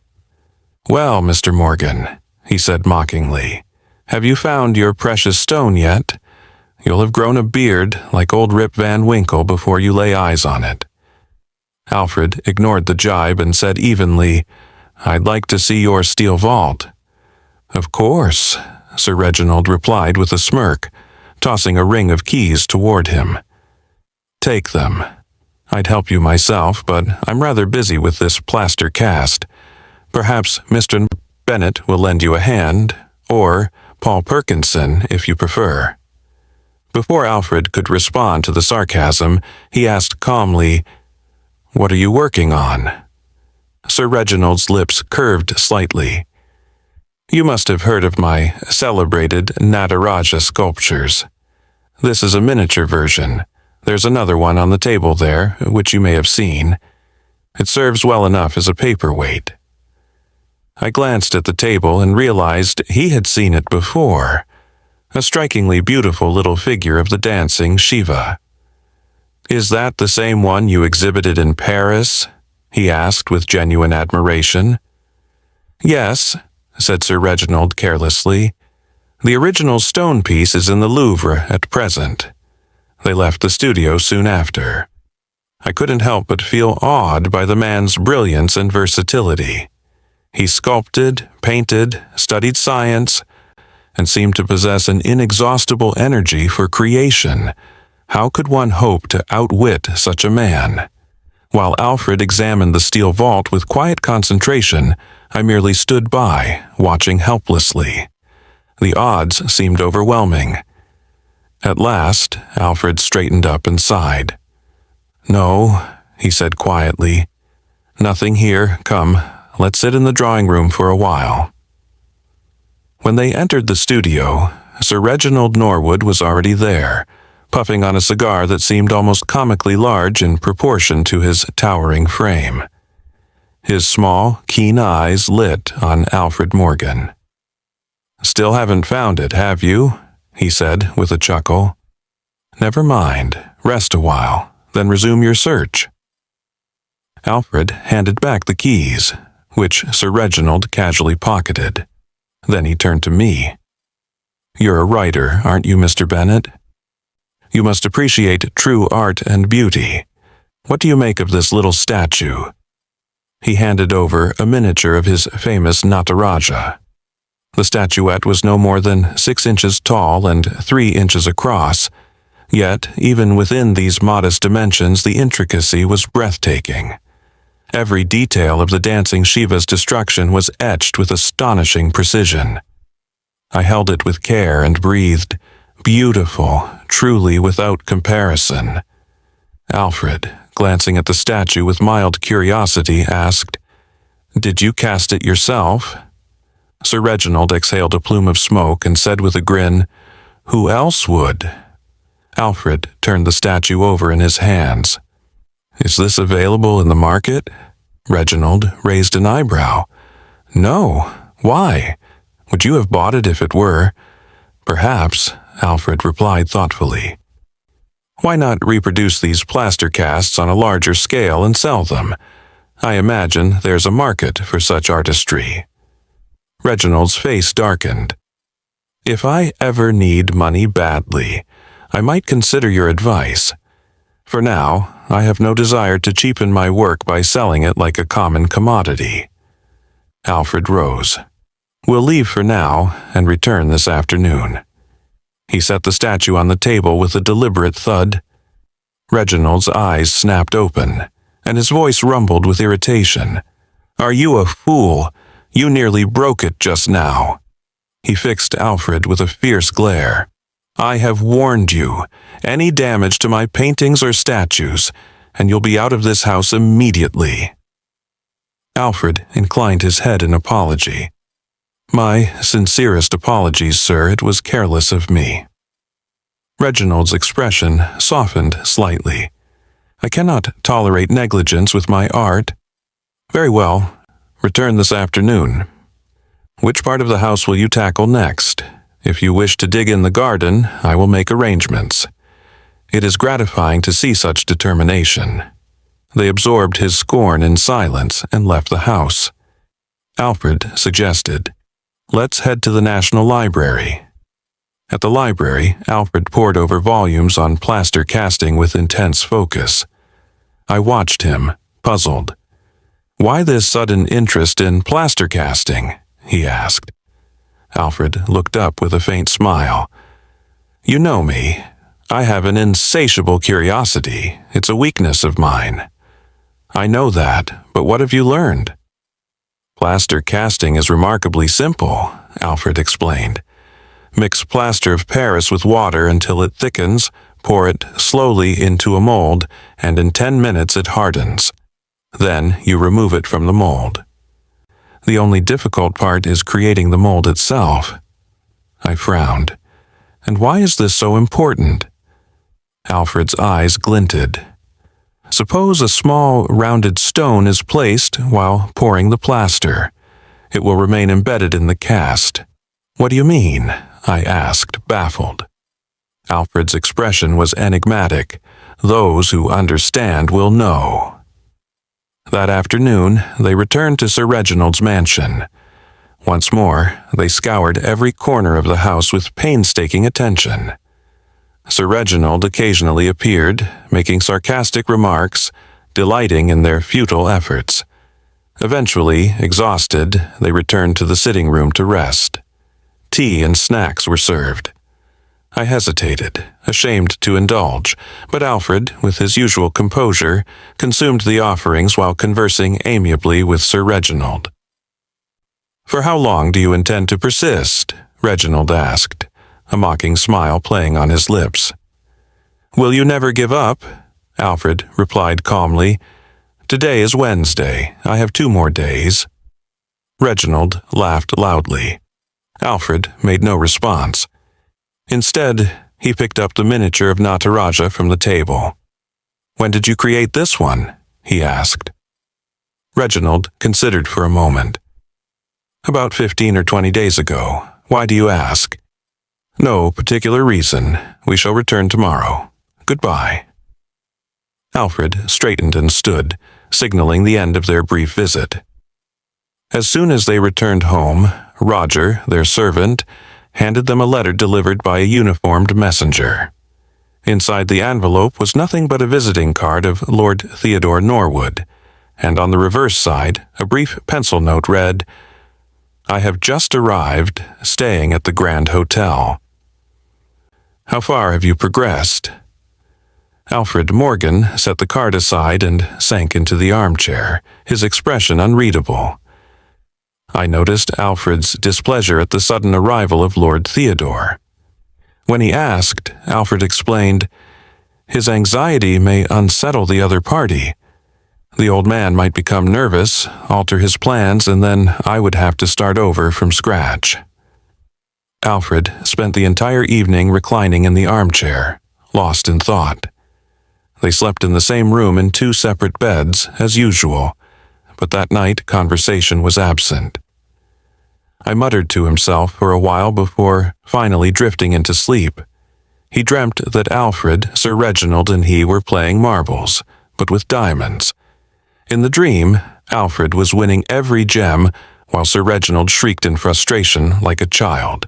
"Well, Mr. Morgan," he said mockingly, "have you found your precious stone yet? You'll have grown a beard like old Rip Van Winkle before you lay eyes on it." Alfred ignored the jibe and said evenly, "I'd like to see your steel vault." "Of course," Sir Reginald replied with a smirk, tossing a ring of keys toward him. "Take them. I'd help you myself, but I'm rather busy with this plaster cast. Perhaps Mr. Bennet will lend you a hand, or Paul Perkinson if you prefer." Before Alfred could respond to the sarcasm, he asked calmly, "What are you working on?" Sir Reginald's lips curved slightly. "You must have heard of my celebrated Nataraja sculptures. This is a miniature version. There's another one on the table there, which you may have seen. It serves well enough as a paperweight." I glanced at the table and realized he had seen it before. A strikingly beautiful little figure of the dancing Shiva. "Is that the same one you exhibited in Paris?" he asked with genuine admiration. "Yes," said Sir Reginald carelessly. "The original stone piece is in the Louvre at present." They left the studio soon after. I couldn't help but feel awed by the man's brilliance and versatility. He sculpted, painted, studied science, and seemed to possess an inexhaustible energy for creation. How could one hope to outwit such a man? While Alfred examined the steel vault with quiet concentration, I merely stood by, watching helplessly. The odds seemed overwhelming. At last, Alfred straightened up and sighed. "No," he said quietly. "Nothing here. Come, let's sit in the drawing room for a while." When they entered the studio, Sir Reginald Norwood was already there, puffing on a cigar that seemed almost comically large in proportion to his towering frame. His small, keen eyes lit on Alfred Morgan. "Still haven't found it, have you?" he said with a chuckle. "Never mind. Rest a while, then resume your search." Alfred handed back the keys, which Sir Reginald casually pocketed. Then he turned to me. "You're a writer, aren't you, Mr. Bennet? You must appreciate true art and beauty. What do you make of this little statue?" He handed over a miniature of his famous Nataraja. The statuette was no more than 6 inches tall and 3 inches across, yet even within these modest dimensions the intricacy was breathtaking. Every detail of the dancing Shiva's destruction was etched with astonishing precision. I held it with care and breathed, "Beautiful, truly without comparison." Alfred, glancing at the statue with mild curiosity, asked, "Did you cast it yourself?" Sir Reginald exhaled a plume of smoke and said with a grin, "Who else would?" Alfred turned the statue over in his hands. "Is this available in the market?" Reginald raised an eyebrow. "No. Why? Would you have bought it if it were?" "Perhaps," Alfred replied thoughtfully. "Why not reproduce these plaster casts on a larger scale and sell them? I imagine there's a market for such artistry." Reginald's face darkened. "If I ever need money badly, I might consider your advice. For now, I have no desire to cheapen my work by selling it like a common commodity." Alfred rose. "We'll leave for now and return this afternoon." He set the statue on the table with a deliberate thud. Reginald's eyes snapped open, and his voice rumbled with irritation. "Are you a fool? You nearly broke it just now." He fixed Alfred with a fierce glare. I have warned you. Any damage to my paintings or statues, and you'll be out of this house immediately." Alfred inclined his head in apology. "My sincerest apologies, sir. It was careless of me." Reginald's expression softened slightly. "I cannot tolerate negligence with my art." "Very well. Return this afternoon. Which part of the house will you tackle next? If you wish to dig in the garden, I will make arrangements." It is gratifying to see such determination. They absorbed his scorn in silence and left the house. Alfred suggested, "Let's head to the National Library." At the library, Alfred pored over volumes on plaster casting with intense focus. I watched him, puzzled. "Why this sudden interest in plaster casting?" he asked. Alfred looked up with a faint smile. "You know me. I have an insatiable curiosity. It's a weakness of mine." "I know that, but what have you learned?" "Plaster casting is remarkably simple," Alfred explained. "Mix plaster of Paris with water until it thickens, pour it slowly into a mold, and in 10 minutes it hardens. Then you remove it from the mold. The only difficult part is creating the mold itself." I frowned. "And why is this so important?" Alfred's eyes glinted. "Suppose a small rounded stone is placed while pouring the plaster. It will remain embedded in the cast." "What do you mean?" I asked, baffled. Alfred's expression was enigmatic. "Those who understand will know." That afternoon, they returned to Sir Reginald's mansion. Once more, they scoured every corner of the house with painstaking attention. Sir Reginald occasionally appeared, making sarcastic remarks, delighting in their futile efforts. Eventually, exhausted, they returned to the sitting room to rest. Tea and snacks were served. I hesitated, ashamed to indulge, but Alfred, with his usual composure, consumed the offerings while conversing amiably with Sir Reginald. "For how long do you intend to persist?" Reginald asked, a mocking smile playing on his lips. "Will you never give up?" Alfred replied calmly. "Today is Wednesday. I have 2 more days." Reginald laughed loudly. Alfred made no response. Instead, he picked up the miniature of Nataraja from the table. "When did you create this one?" he asked. Reginald considered for a moment. "About 15 or 20 days ago. Why do you ask?" "No particular reason. We shall return tomorrow. Goodbye." Alfred straightened and stood, signaling the end of their brief visit. As soon as they returned home, Roger, their servant, handed them a letter delivered by a uniformed messenger. Inside the envelope was nothing but a visiting card of Lord Theodore Norwood, and on the reverse side, a brief pencil note read, "I have just arrived, staying at the Grand Hotel." "How far have you progressed?" Alfred Morgan set the card aside and sank into the armchair, his expression unreadable. I noticed Alfred's displeasure at the sudden arrival of Lord Theodore. When he asked, Alfred explained, "His anxiety may unsettle the other party. The old man might become nervous, alter his plans, and then I would have to start over from scratch." Alfred spent the entire evening reclining in the armchair, lost in thought. They slept in the same room in 2 separate beds, as usual, but that night conversation was absent. I muttered to himself for a while before finally drifting into sleep. He dreamt that Alfred, Sir Reginald, and he were playing marbles, but with diamonds. In the dream, Alfred was winning every gem, while Sir Reginald shrieked in frustration like a child.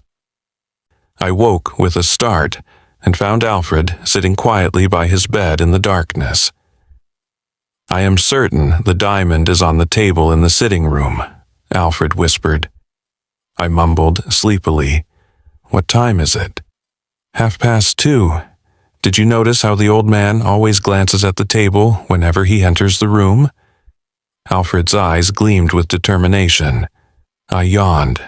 I woke with a start and found Alfred sitting quietly by his bed in the darkness. "I am certain the diamond is on the table in the sitting room," Alfred whispered. I mumbled sleepily, "What time is it?" 2:30. "Did you notice how the old man always glances at the table whenever he enters the room?" Alfred's eyes gleamed with determination. I yawned.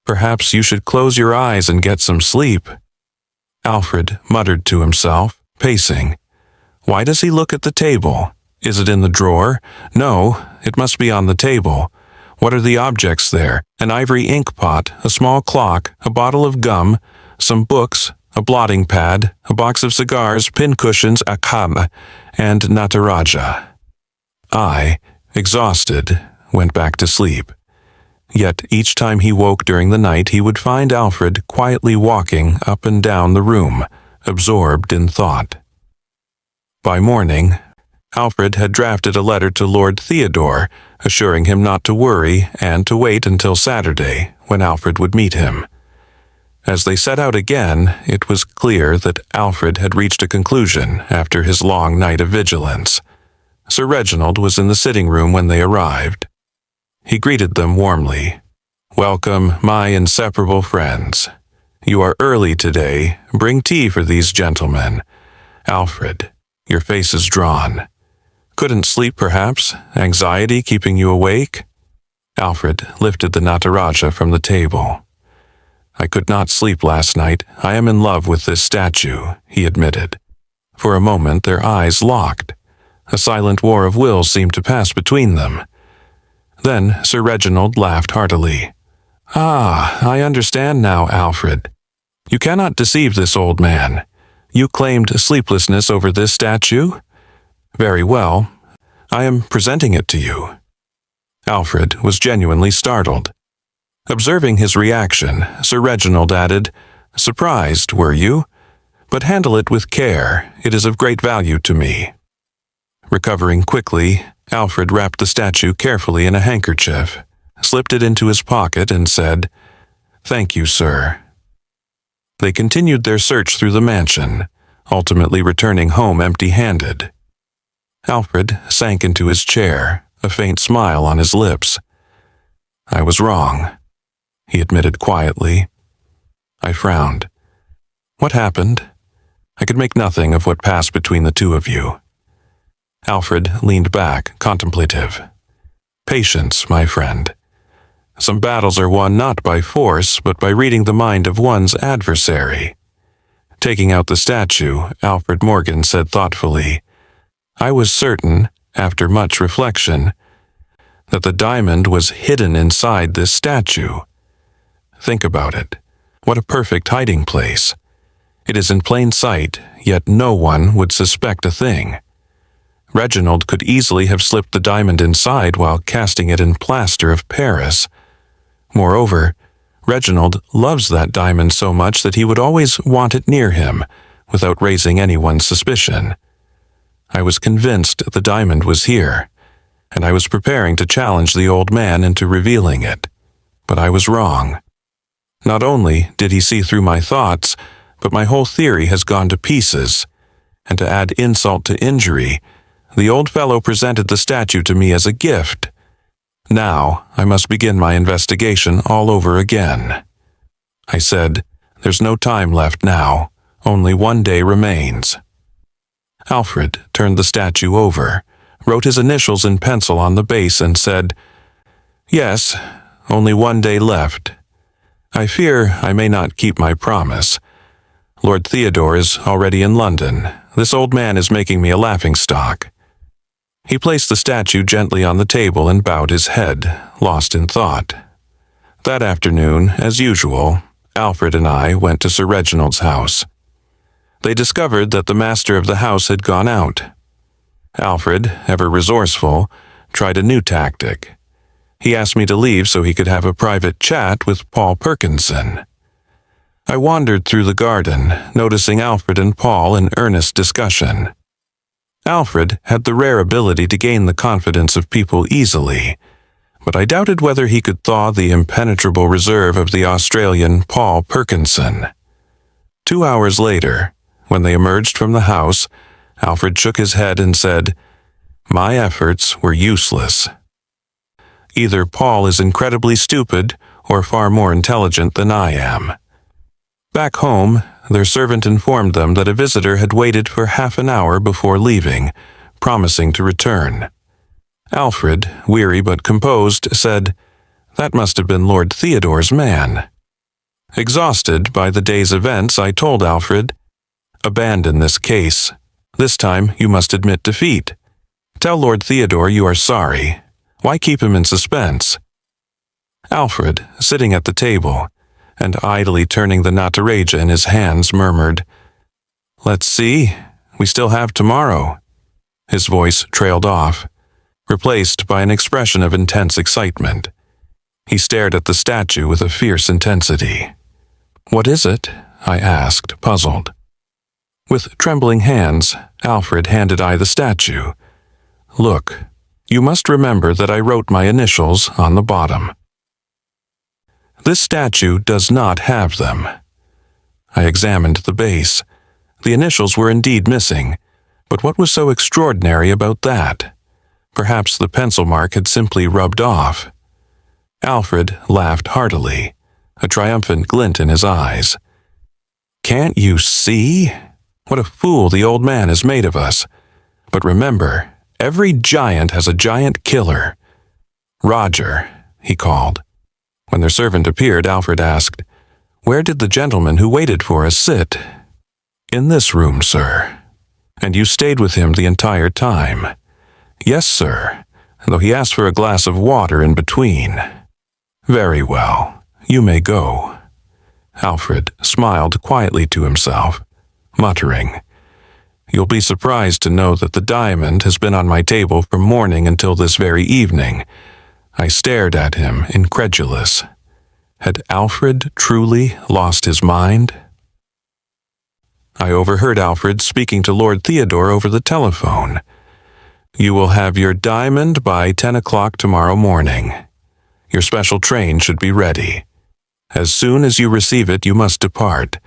"Perhaps you should close your eyes and get some sleep." Alfred muttered to himself, pacing. Why does he look at the table? Is it in the drawer? No, it must be on the table. What are the objects there? An ivory ink pot, a small clock, a bottle of gum, some books, a blotting pad, a box of cigars, pincushions, a kham, and Nataraja. I, exhausted, went back to sleep. Yet each time he woke during the night, he would find Alfred quietly walking up and down the room, absorbed in thought. By morning, Alfred had drafted a letter to Lord Theodore, assuring him not to worry and to wait until Saturday, when Alfred would meet him. As they set out again, it was clear that Alfred had reached a conclusion after his long night of vigilance. Sir Reginald was in the sitting room when they arrived. He greeted them warmly. "Welcome, my inseparable friends. You are early today. Bring tea for these gentlemen. Alfred, your face is drawn. Couldn't sleep, perhaps? Anxiety keeping you awake?" Alfred lifted the Nataraja from the table. "I could not sleep last night. I am in love with this statue," he admitted. For a moment their eyes locked. A silent war of wills seemed to pass between them. Then Sir Reginald laughed heartily. "Ah, I understand now, Alfred. You cannot deceive this old man. You claimed sleeplessness over this statue? Very well. I am presenting it to you." Alfred was genuinely startled. Observing his reaction, Sir Reginald added, "Surprised, were you? But handle it with care. It is of great value to me." Recovering quickly, Alfred wrapped the statue carefully in a handkerchief, slipped it into his pocket, and said, "Thank you, sir." They continued their search through the mansion, ultimately returning home empty-handed. Alfred sank into his chair, a faint smile on his lips. "I was wrong," he admitted quietly. I frowned. "What happened? I could make nothing of what passed between the two of you." Alfred leaned back, contemplative. "Patience, my friend. Some battles are won not by force, but by reading the mind of one's adversary." Taking out the statue, Alfred Morgan said thoughtfully, "I was certain, after much reflection, that the diamond was hidden inside this statue. Think about it. What a perfect hiding place. It is in plain sight, yet no one would suspect a thing. Reginald could easily have slipped the diamond inside while casting it in plaster of Paris. Moreover, Reginald loves that diamond so much that he would always want it near him, without raising anyone's suspicion. I was convinced the diamond was here, and I was preparing to challenge the old man into revealing it. But I was wrong. Not only did he see through my thoughts, but my whole theory has gone to pieces. And to add insult to injury, the old fellow presented the statue to me as a gift. Now I must begin my investigation all over again." I said, "There's no time left now. Only one day remains." Alfred turned the statue over, wrote his initials in pencil on the base, and said, "Yes, only one day left. I fear I may not keep my promise. Lord Theodore is already in London. This old man is making me a laughingstock." He placed the statue gently on the table and bowed his head, lost in thought. That afternoon, as usual, Alfred and I went to Sir Reginald's house. They discovered that the master of the house had gone out. Alfred, ever resourceful, tried a new tactic. He asked me to leave so he could have a private chat with Paul Perkinson. I wandered through the garden, noticing Alfred and Paul in earnest discussion. Alfred had the rare ability to gain the confidence of people easily, but I doubted whether he could thaw the impenetrable reserve of the Australian Paul Perkinson. 2 hours later, when they emerged from the house, Alfred shook his head and said, "My efforts were useless. Either Paul is incredibly stupid or far more intelligent than I am." Back home, their servant informed them that a visitor had waited for half an hour before leaving, promising to return. Alfred, weary but composed, said, "That must have been Lord Theodore's man." Exhausted by the day's events, I told Alfred, "Abandon this case. This time you must admit defeat. Tell Lord Theodore you are sorry. Why keep him in suspense?" Alfred, sitting at the table, and idly turning the Nataraja in his hands, murmured, "Let's see, we still have tomorrow." His voice trailed off, replaced by an expression of intense excitement. He stared at the statue with a fierce intensity. "What is it?" I asked, puzzled. With trembling hands, Alfred handed I the statue. "Look, you must remember that I wrote my initials on the bottom." This statue does not have them. I examined the base. The initials were indeed missing, but what was so extraordinary about that? Perhaps the pencil mark had simply rubbed off. Alfred laughed heartily, a triumphant glint in his eyes. "Can't you see? What a fool the old man has made of us. But remember, every giant has a giant killer." "Roger," he called. When their servant appeared, Alfred asked, "Where did the gentleman who waited for us sit?" "In this room, sir." "And you stayed with him the entire time?" "Yes, sir, though he asked for a glass of water in between." "Very well, you may go." Alfred smiled quietly to himself, muttering, "You'll be surprised to know that the diamond has been on my table from morning until this very evening." I stared at him, incredulous. Had Alfred truly lost his mind? I overheard Alfred speaking to Lord Theodore over the telephone. "You will have your diamond by 10 o'clock tomorrow morning. Your special train should be ready. As soon as you receive it, you must depart.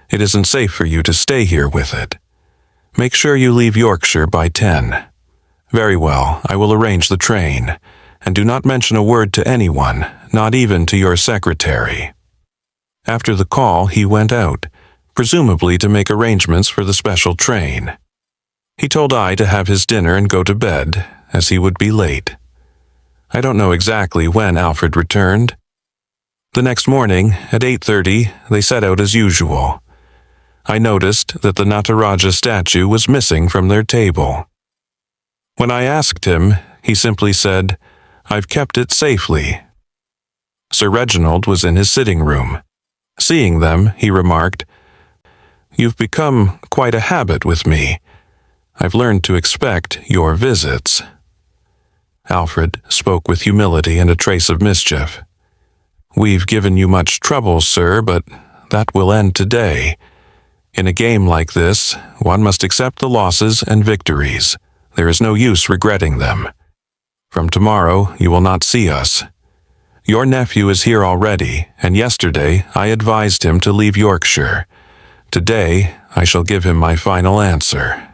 It isn't safe for you to stay here with it. Make sure you leave Yorkshire by 10. Very well, I will arrange the train. And do not mention a word to anyone, not even to your secretary." After the call, he went out, presumably to make arrangements for the special train. He told I to have his dinner and go to bed, as he would be late. I don't know exactly when Alfred returned. The next morning, at 8:30, they set out as usual. I noticed that the Nataraja statue was missing from their table. When I asked him, he simply said, "I've kept it safely." Sir Reginald was in his sitting room. Seeing them, he remarked, "You've become quite a habit with me. I've learned to expect your visits." Alfred spoke with humility and a trace of mischief. "We've given you much trouble, sir, but that will end today. In a game like this, one must accept the losses and victories. There is no use regretting them. From tomorrow, you will not see us. Your nephew is here already, and yesterday I advised him to leave Yorkshire. Today, I shall give him my final answer."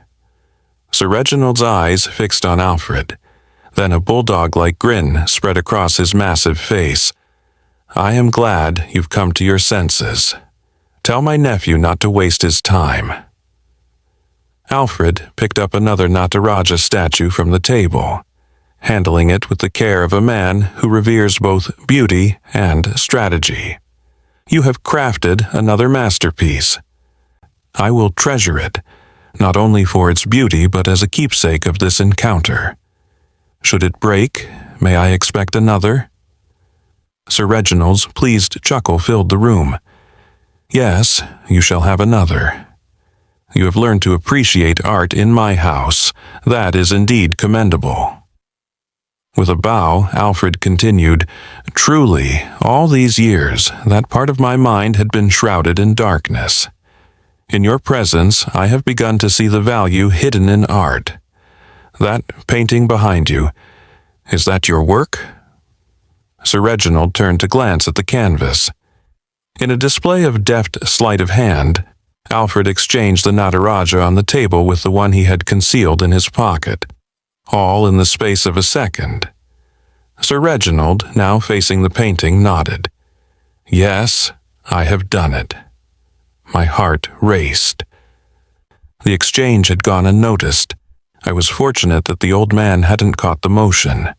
Sir Reginald's eyes fixed on Alfred. Then a bulldog-like grin spread across his massive face. "I am glad you've come to your senses. Tell my nephew not to waste his time." Alfred picked up another Nataraja statue from the table, handling it with the care of a man who reveres both beauty and strategy. "You have crafted another masterpiece. I will treasure it, not only for its beauty but as a keepsake of this encounter. Should it break, may I expect another?" Sir Reginald's pleased chuckle filled the room. "Yes, you shall have another. You have learned to appreciate art in my house. That is indeed commendable." With a bow, Alfred continued, "Truly, all these years, that part of my mind had been shrouded in darkness. In your presence, I have begun to see the value hidden in art. That painting behind you, is that your work?" Sir Reginald turned to glance at the canvas. In a display of deft sleight of hand, Alfred exchanged the Nataraja on the table with the one he had concealed in his pocket, all in the space of a second. Sir Reginald, now facing the painting, nodded. "Yes, I have done it." My heart raced. The exchange had gone unnoticed. I was fortunate that the old man hadn't caught the motion.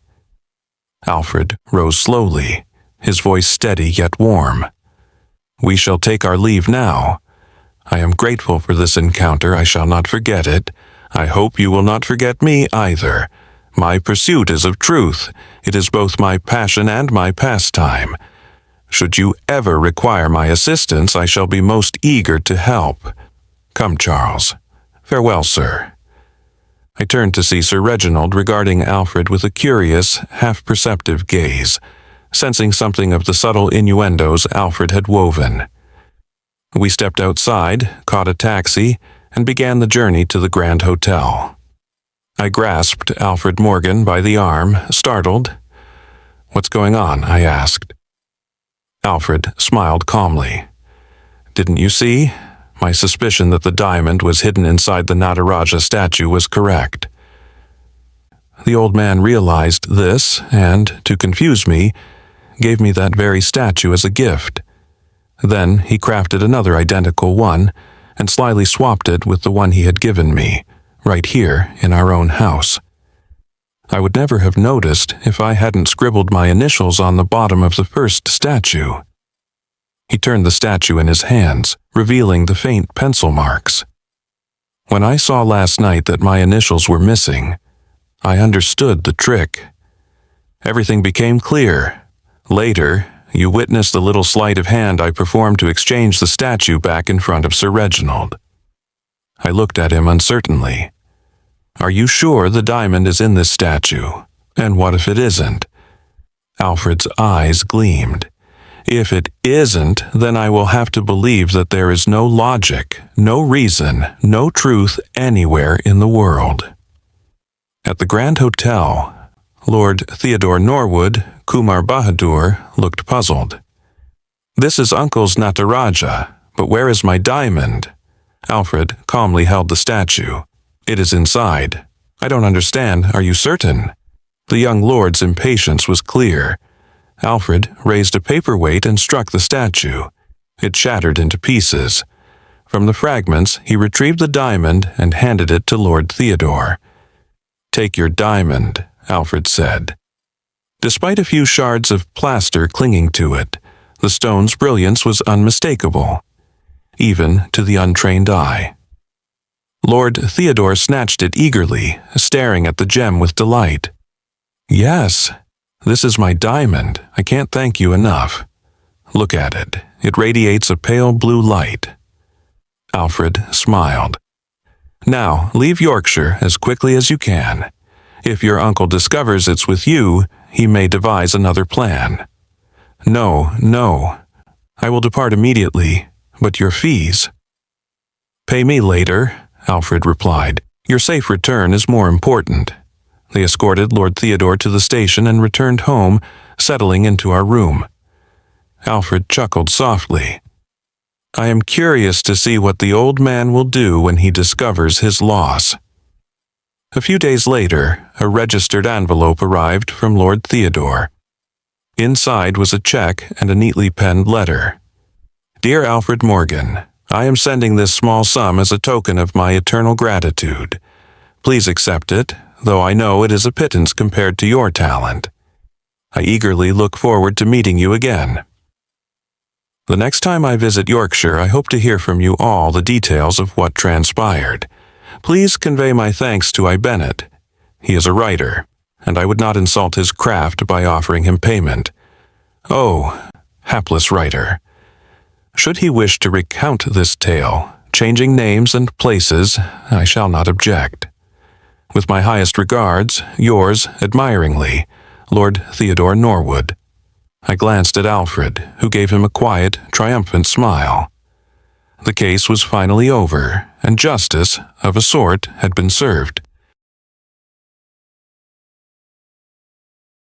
Alfred rose slowly, his voice steady yet warm. We shall take our leave now. I am grateful for this encounter. I shall not forget it. I hope you will not forget me either. My pursuit is of truth. It is both my passion and my pastime. Should you ever require my assistance, I shall be most eager to help. Come, Charles. Farewell, sir." I turned to see Sir Reginald regarding Alfred with a curious, half-perceptive gaze, sensing something of the subtle innuendos Alfred had woven. We stepped outside, caught a taxi, and began the journey to the Grand Hotel. I grasped Alfred Morgan by the arm, startled. "What's going on?" I asked. Alfred smiled calmly. "Didn't you see? My suspicion that the diamond was hidden inside the Nataraja statue was correct." The old man realized this and, to confuse me, gave me that very statue as a gift. Then he crafted another identical one and slyly swapped it with the one he had given me, right here in our own house. I would never have noticed if I hadn't scribbled my initials on the bottom of the first statue. He turned the statue in his hands, revealing the faint pencil marks. When I saw last night that my initials were missing, I understood the trick. Everything became clear. Later, you witnessed the little sleight of hand I performed to exchange the statue back in front of Sir Reginald. I looked at him uncertainly. "Are you sure the diamond is in this statue? And what if it isn't?" Alfred's eyes gleamed. "If it isn't, then I will have to believe that there is no logic, no reason, no truth anywhere in the world." At the Grand Hotel, Lord Theodore Norwood, Kumar Bahadur, looked puzzled. "This is Uncle's Nataraja, but where is my diamond?" Alfred calmly held the statue. "It is inside." "I don't understand. Are you certain?" The young lord's impatience was clear. Alfred raised a paperweight and struck the statue. It shattered into pieces. From the fragments, he retrieved the diamond and handed it to Lord Theodore. "Take your diamond," Alfred said. Despite a few shards of plaster clinging to it, the stone's brilliance was unmistakable, even to the untrained eye. Lord Theodore snatched it eagerly, staring at the gem with delight. "Yes, this is my diamond. I can't thank you enough. Look at it. It radiates a pale blue light." Alfred smiled. "Now, leave Yorkshire as quickly as you can. If your uncle discovers it's with you, he may devise another plan." "No, no. I will depart immediately, but your fees?" "Pay me later," Alfred replied. "Your safe return is more important." They escorted Lord Theodore to the station and returned home, settling into our room. Alfred chuckled softly. "I am curious to see what the old man will do when he discovers his loss." A few days later, a registered envelope arrived from Lord Theodore. Inside was a check and a neatly penned letter. "Dear Alfred Morgan, I am sending this small sum as a token of my eternal gratitude. Please accept it, though I know it is a pittance compared to your talent. I eagerly look forward to meeting you again. The next time I visit Yorkshire, I hope to hear from you all the details of what transpired. Please convey my thanks to I. Bennett. He is a writer, and I would not insult his craft by offering him payment. Oh, hapless writer. Should he wish to recount this tale, changing names and places, I shall not object. With my highest regards, yours, admiringly, Lord Theodore Norwood." I glanced at Alfred, who gave him a quiet, triumphant smile. The case was finally over, and justice, of a sort, had been served.